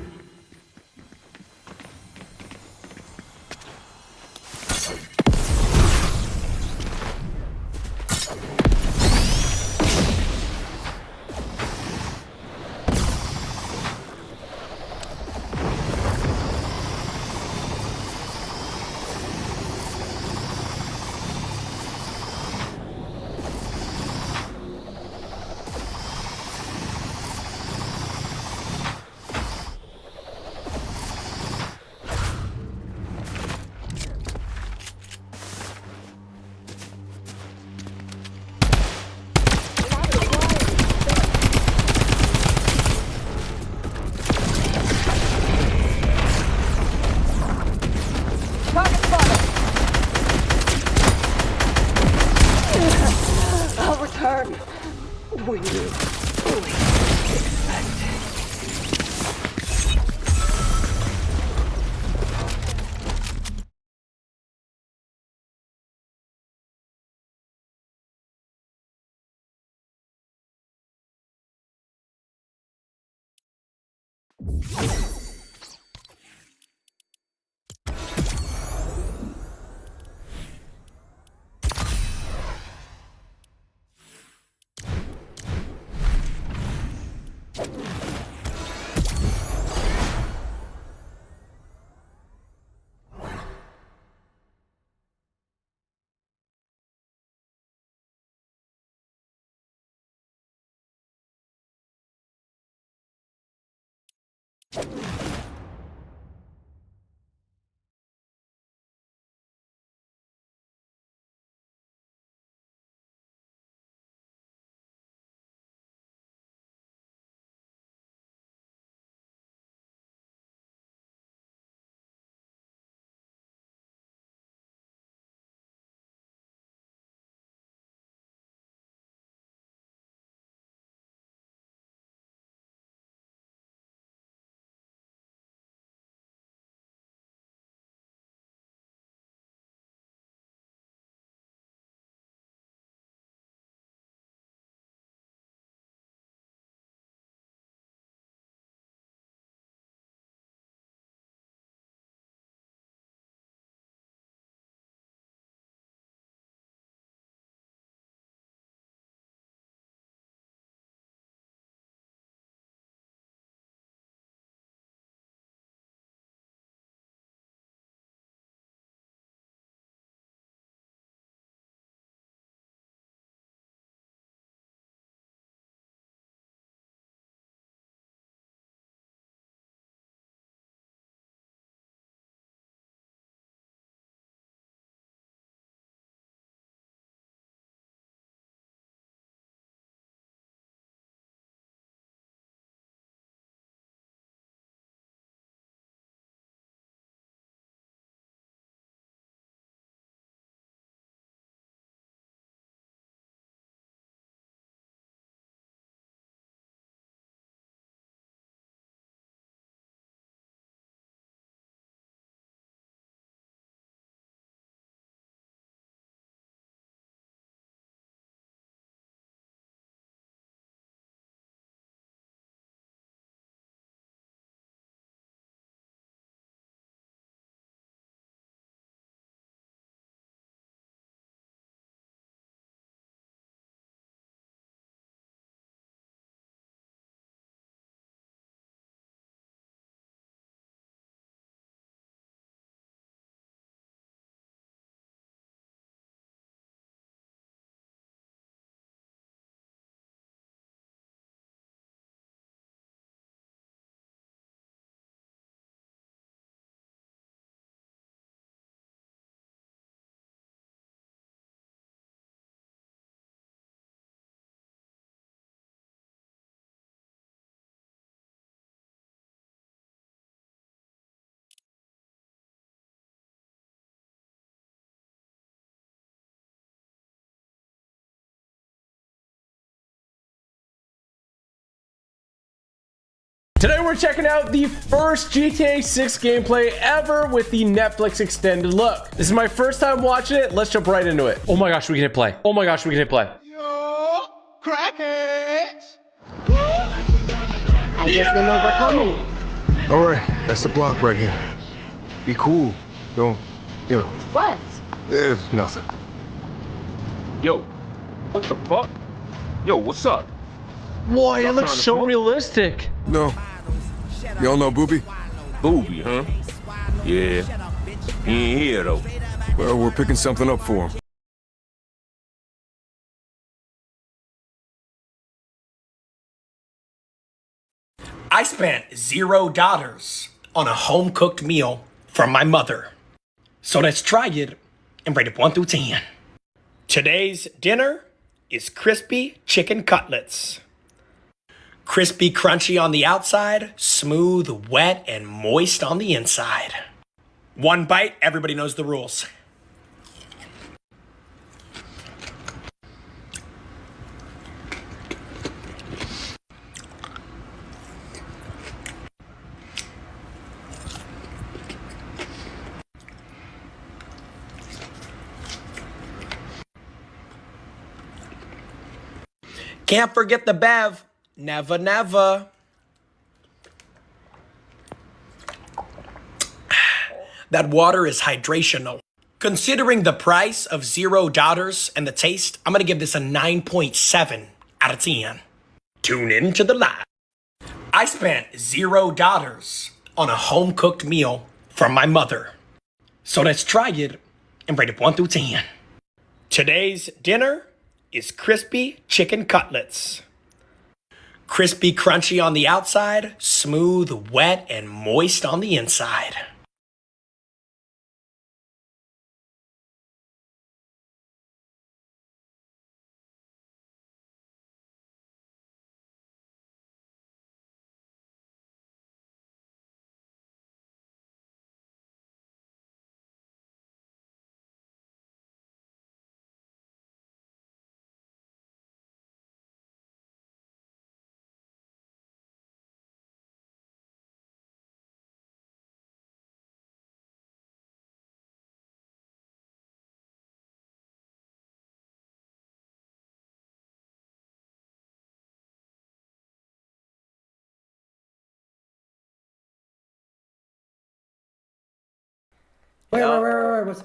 [SPEAKER 15] I'll return when you fully expect.
[SPEAKER 20] Today we're checking out the first GTA 6 gameplay ever with the Netflix extended look. This is my first time watching it. Let's jump right into it. Oh my gosh, we can hit play. Oh my gosh, we can hit play.
[SPEAKER 3] Yo, crackheads.
[SPEAKER 15] I guess they know we're coming.
[SPEAKER 10] All right, that's the block right here. Be cool. Don't, you know.
[SPEAKER 15] What?
[SPEAKER 10] It's nothing.
[SPEAKER 14] Yo, what the fuck? Yo, what's up?
[SPEAKER 20] Boy, it looks so realistic.
[SPEAKER 10] No. Y'all know Booby?
[SPEAKER 14] Booby, huh? Yeah. He ain't here, though.
[SPEAKER 10] Well, we're picking something up for him.
[SPEAKER 21] I spent $0 on a home-cooked meal from my mother. So let's try it and rate it 1 through 10. Today's dinner is crispy chicken cutlets. Crispy, crunchy on the outside, smooth, wet, and moist on the inside. One bite, everybody knows the rules. Can't forget the bev. Never, never. That water is hydrational. Considering the price of $0 and the taste, I'm gonna give this a 9.7 out of 10. Tune in to the live. I spent $0 on a home-cooked meal from my mother. So let's try it and rate it 1 through 10. Today's dinner is crispy chicken cutlets. Crispy, crunchy on the outside, smooth, wet, and moist on the inside.
[SPEAKER 3] Wait. What's...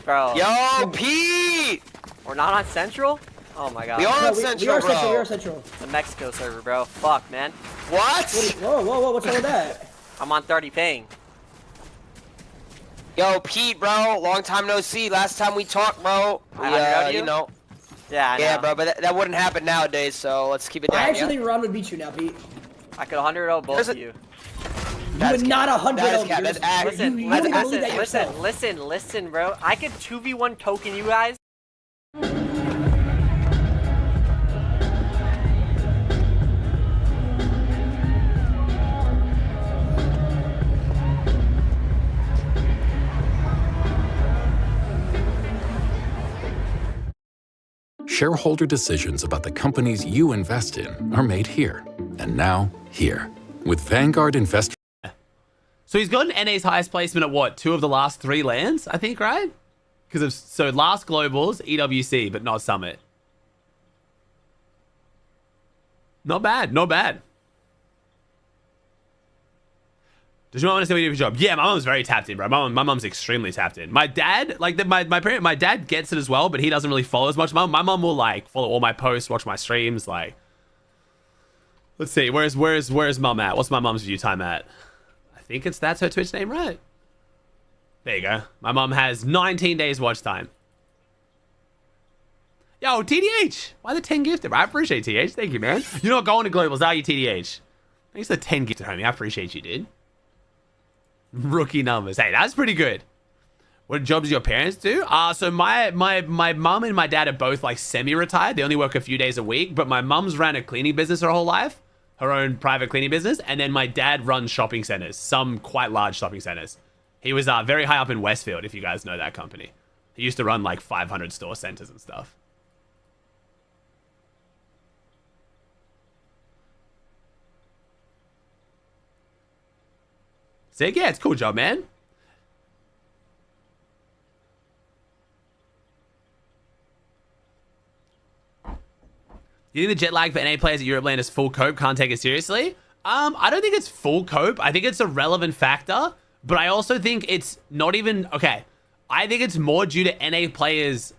[SPEAKER 7] Bro. Yo, Pete! We're not on Central? Oh my god.
[SPEAKER 3] We are on Central, bro. We are Central.
[SPEAKER 7] It's a Mexico server, bro. Fuck, man.
[SPEAKER 3] What? Whoa, what's wrong with that?
[SPEAKER 7] I'm on 30 ping.
[SPEAKER 22] Yo, Pete, bro. Long time no see. Last time we talked, bro. You know.
[SPEAKER 7] Yeah, I know.
[SPEAKER 22] Yeah, bro, but that wouldn't happen nowadays, so let's keep it down.
[SPEAKER 3] I actually think Ron would beat you now, Pete.
[SPEAKER 7] I could 100-0 both of you.
[SPEAKER 3] You would not
[SPEAKER 7] 100-0. Listen, bro. I could 2v1 token you guys.
[SPEAKER 23] Shareholder decisions about the companies you invest in are made here. And now, here. With Vanguard Investor.
[SPEAKER 24] So he's gotten NA's highest placement at what? 2 of the last 3 lands, I think, right? Because of so last globals, EWC, but not Summit. Not bad, not bad. Does your mom want to say what you do for a job? Yeah, my mom's very tapped in, bro. My mom's extremely tapped in. My dad, like my dad gets it as well, but he doesn't really follow as much. My mom will like follow all my posts, watch my streams, like. Let's see, where's mom at? What's my mom's view time at? I think that's her Twitch name, right? There you go. My mom has 19 days watch time. Yo, TDH, why the 10 gifted? I appreciate TDH. Thank you, man. You're not going to globals, are you, TDH? Thanks for the 10 gifted, homie. I appreciate you, dude. Rookie numbers. Hey, that's pretty good. What jobs do your parents do? So my mom and my dad are both like semi-retired. They only work a few days a week, but my mom's ran a cleaning business her whole life, her own private cleaning business, and then my dad runs shopping centers, some quite large shopping centers. He was very high up in Westfield, if you guys know that company. He used to run like 500 store centers and stuff. Sick. Yeah, it's a cool job, man. You think the jet lag for NA players at Europe land is full cope? Can't take it seriously? I don't think it's full cope. I think it's a relevant factor, but I also think it's not even... Okay, I think it's more due to NA players.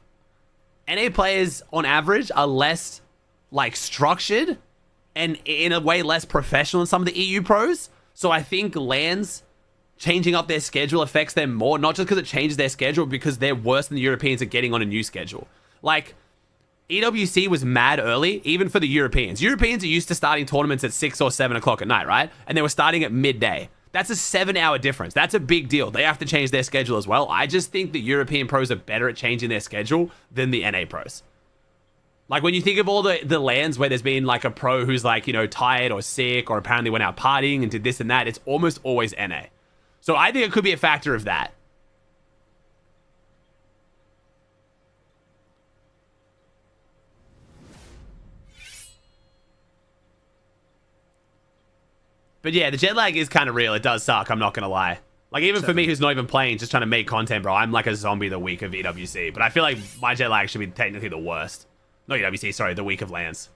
[SPEAKER 24] NA players, on average, are less, like, structured and in a way less professional than some of the EU pros. So I think LANs changing up their schedule affects them more, not just because it changes their schedule, because they're worse than the Europeans at getting on a new schedule. Like... EWC was mad early, even for the Europeans. Europeans are used to starting tournaments at 6 or 7 o'clock at night, right? And they were starting at midday. That's a 7-hour difference. That's a big deal. They have to change their schedule as well. I just think the European pros are better at changing their schedule than the NA pros. Like, when you think of all the LANs where there's been, like, a pro who's, like, you know, tired or sick or apparently went out partying and did this and that, it's almost always NA. So I think it could be a factor of that. But yeah, the jet lag is kind of real. It does suck. I'm not going to lie. Like, even for me, who's not even playing, just trying to make content, bro, I'm like a zombie the week of EWC. But I feel like my jet lag should be technically the worst. Not EWC, sorry, the week of LANs.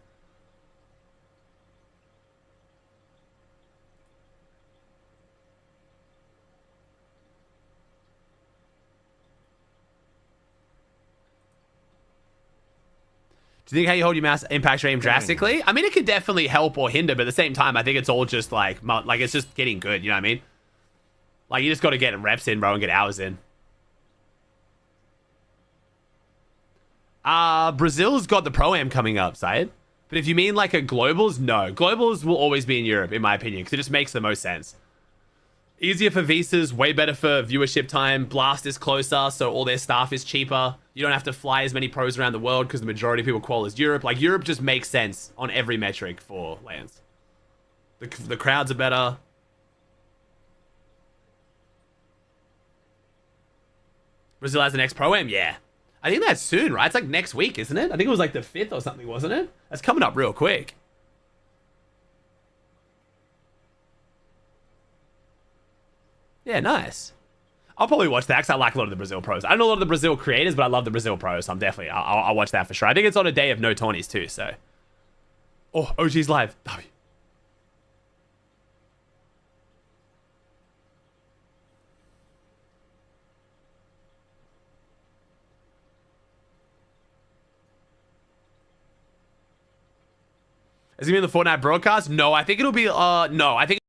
[SPEAKER 24] Do you think how you hold your mouse impacts your aim drastically? I mean, it could definitely help or hinder, but at the same time, I think it's all just like it's just getting good, you know what I mean? Like, you just got to get reps in, bro, and get hours in. Brazil's got the Pro-Am coming up, Syed. But if you mean like a Globals, no. Globals will always be in Europe, in my opinion, because it just makes the most sense. Easier for visas, way better for viewership time. Blast is closer, so all their staff is cheaper. You don't have to fly as many pros around the world because the majority of people qual is Europe. Like, Europe just makes sense on every metric for LANs. The crowds are better. Brazil has the next Pro-Am? Yeah. I think that's soon, right? It's like next week, isn't it? I think it was like the 5th or something, wasn't it? That's coming up real quick. Yeah, nice. I'll probably watch that because I like a lot of the Brazil pros. I don't know a lot of the Brazil creators, but I love the Brazil pros. So I'm definitely, I'll watch that for sure. I think it's on a day of no tourneys too, so. Oh, OG's live. W. Is it gonna be the Fortnite broadcast? No, I think it'll be, no, I think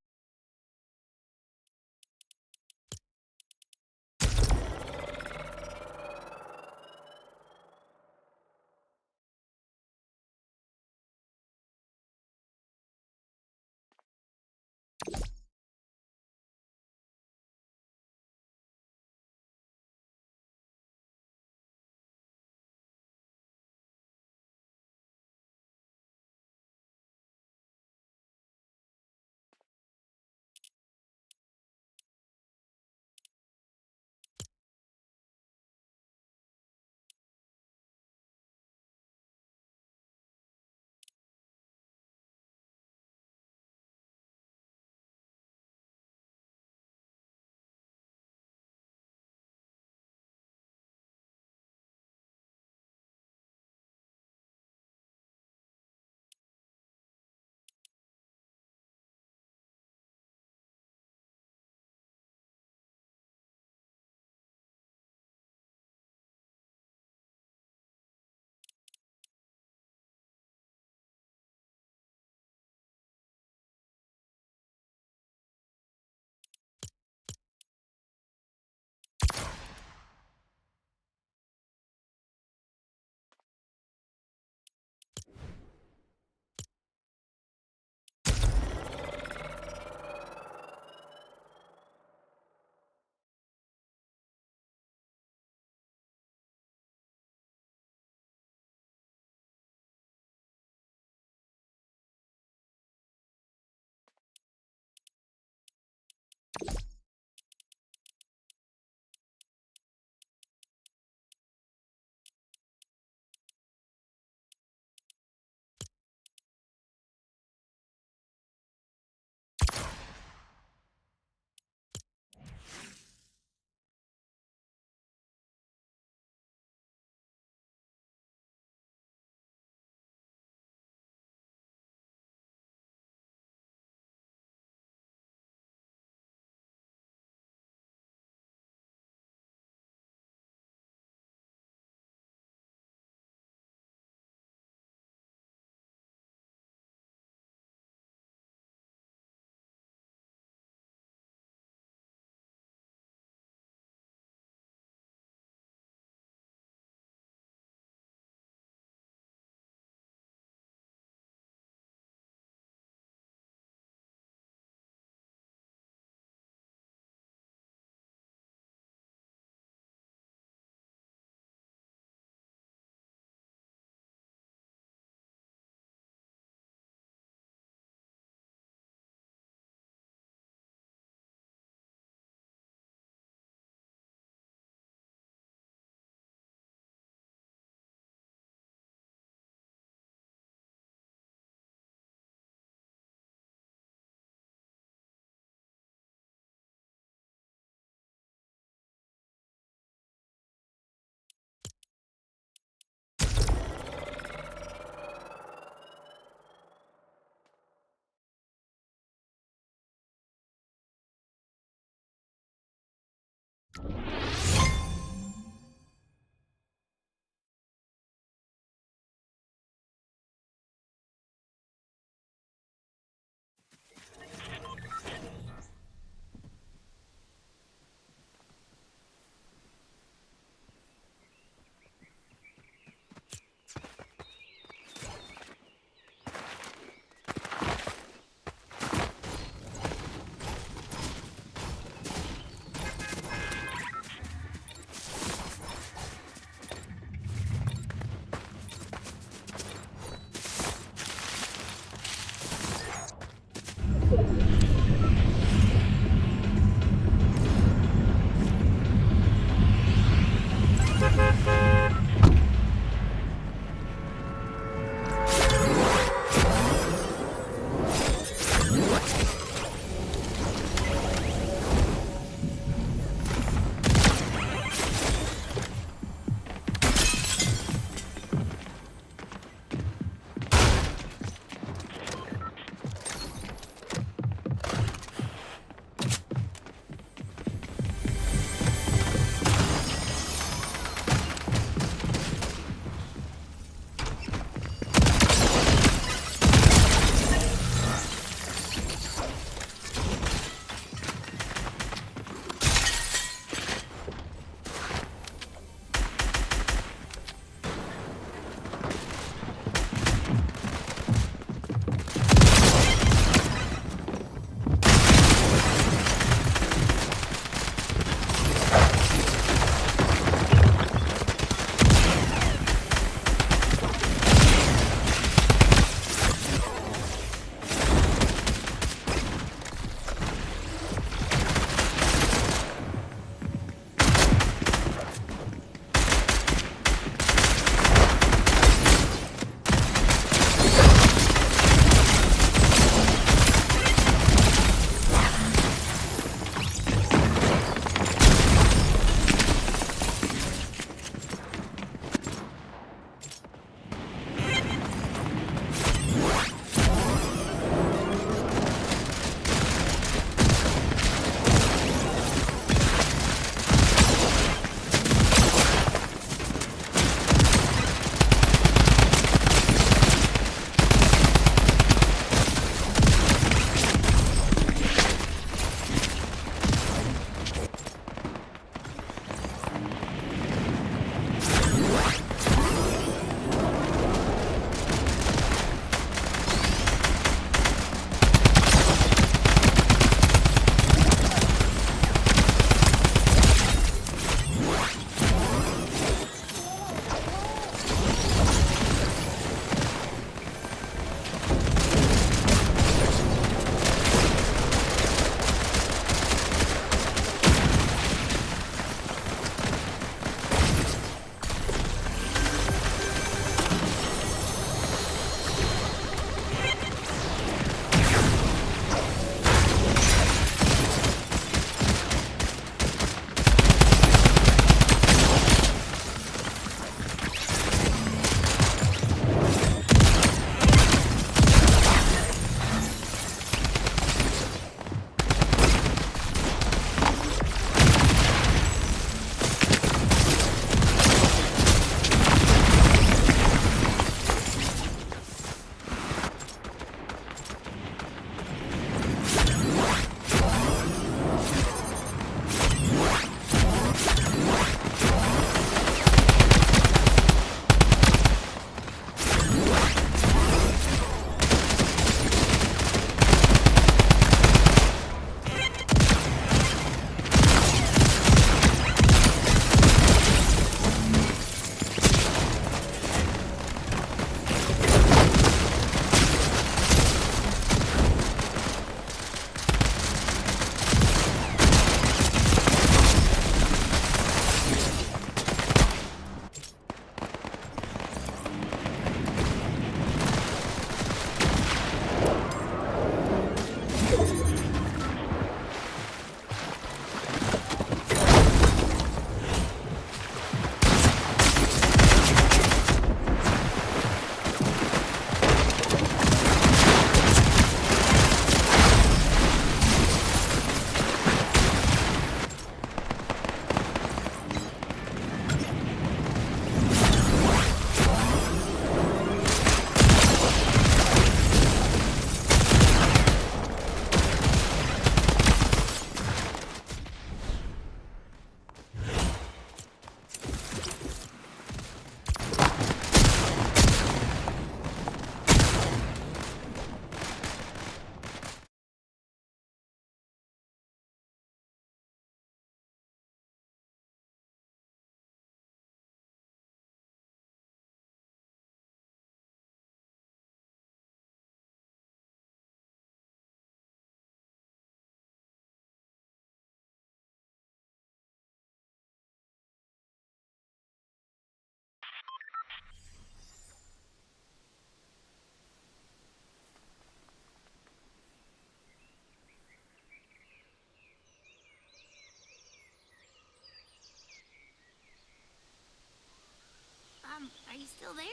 [SPEAKER 4] Are you still there?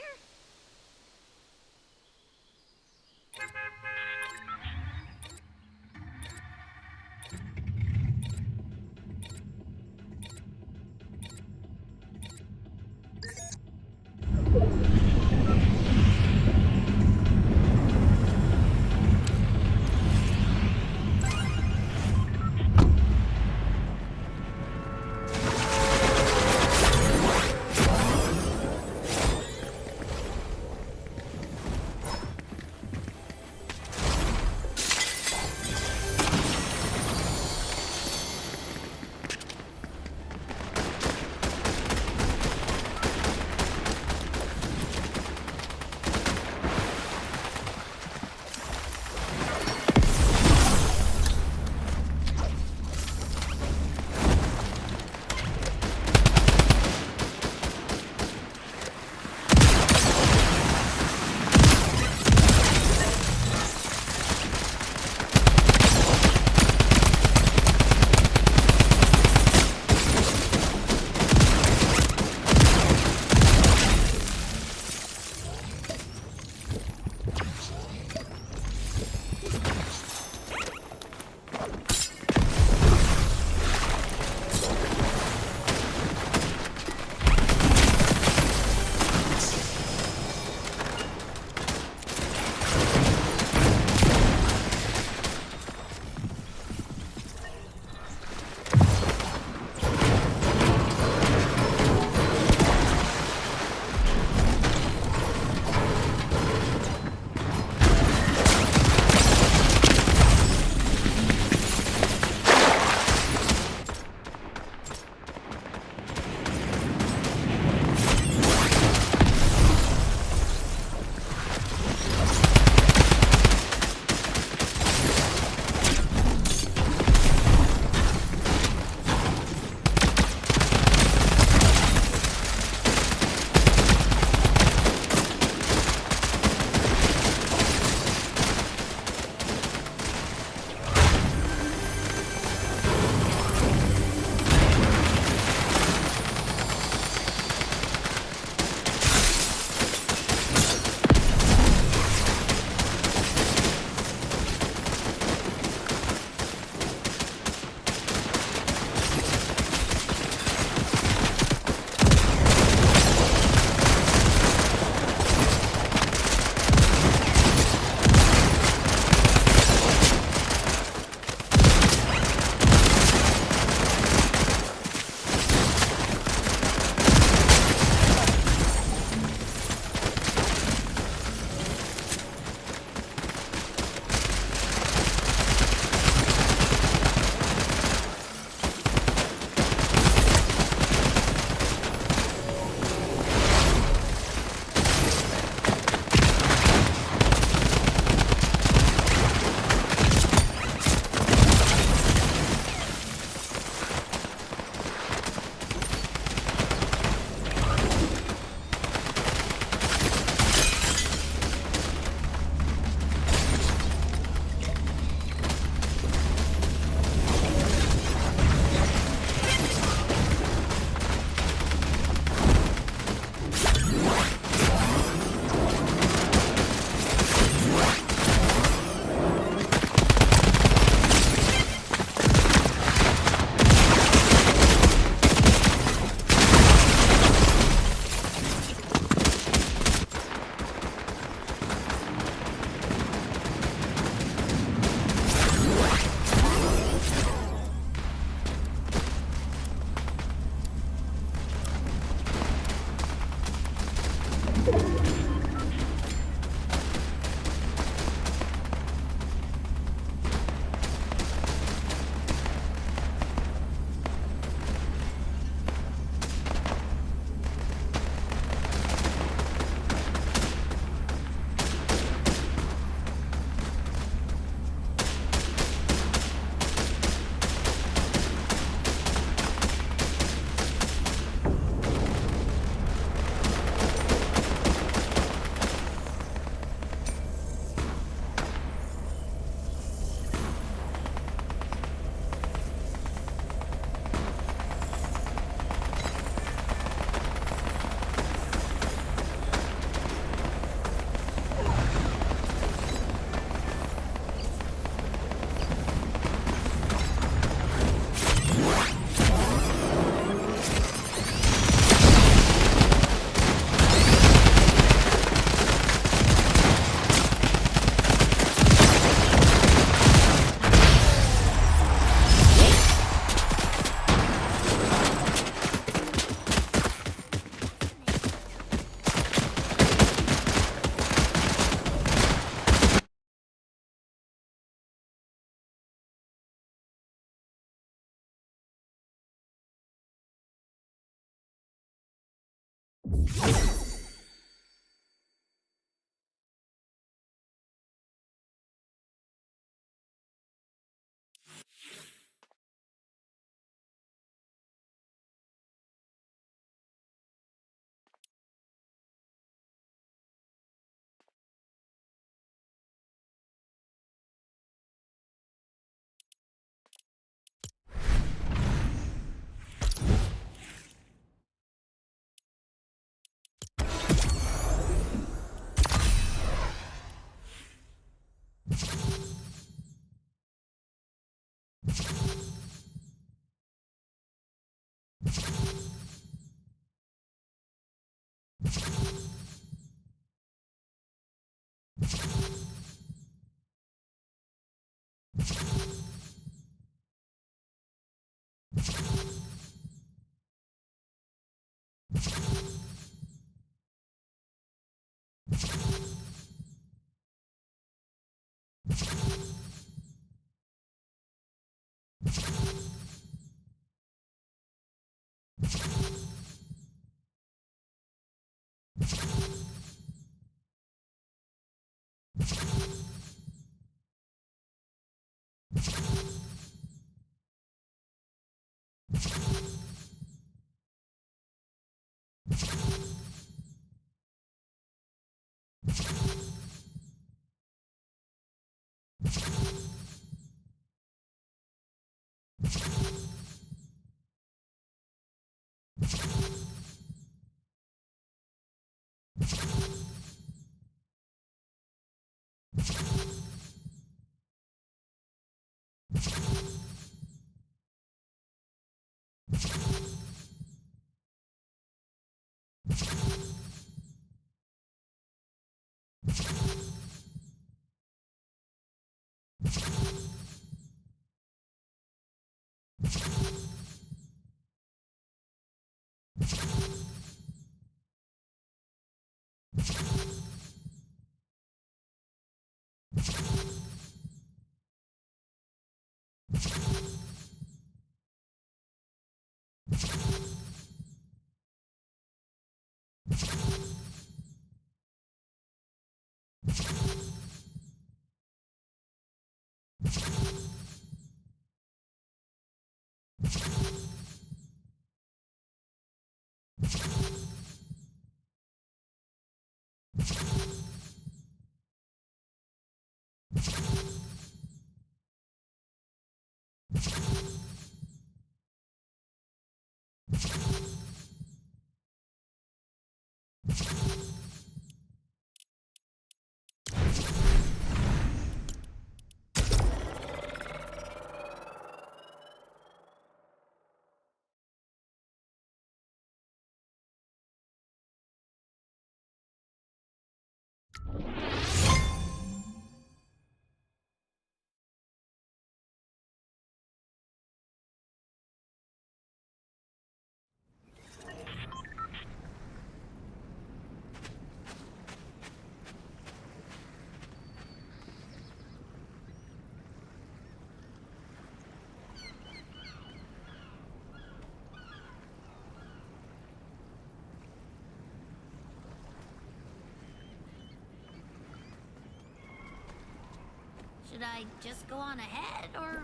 [SPEAKER 4] Should I just go on ahead, or...?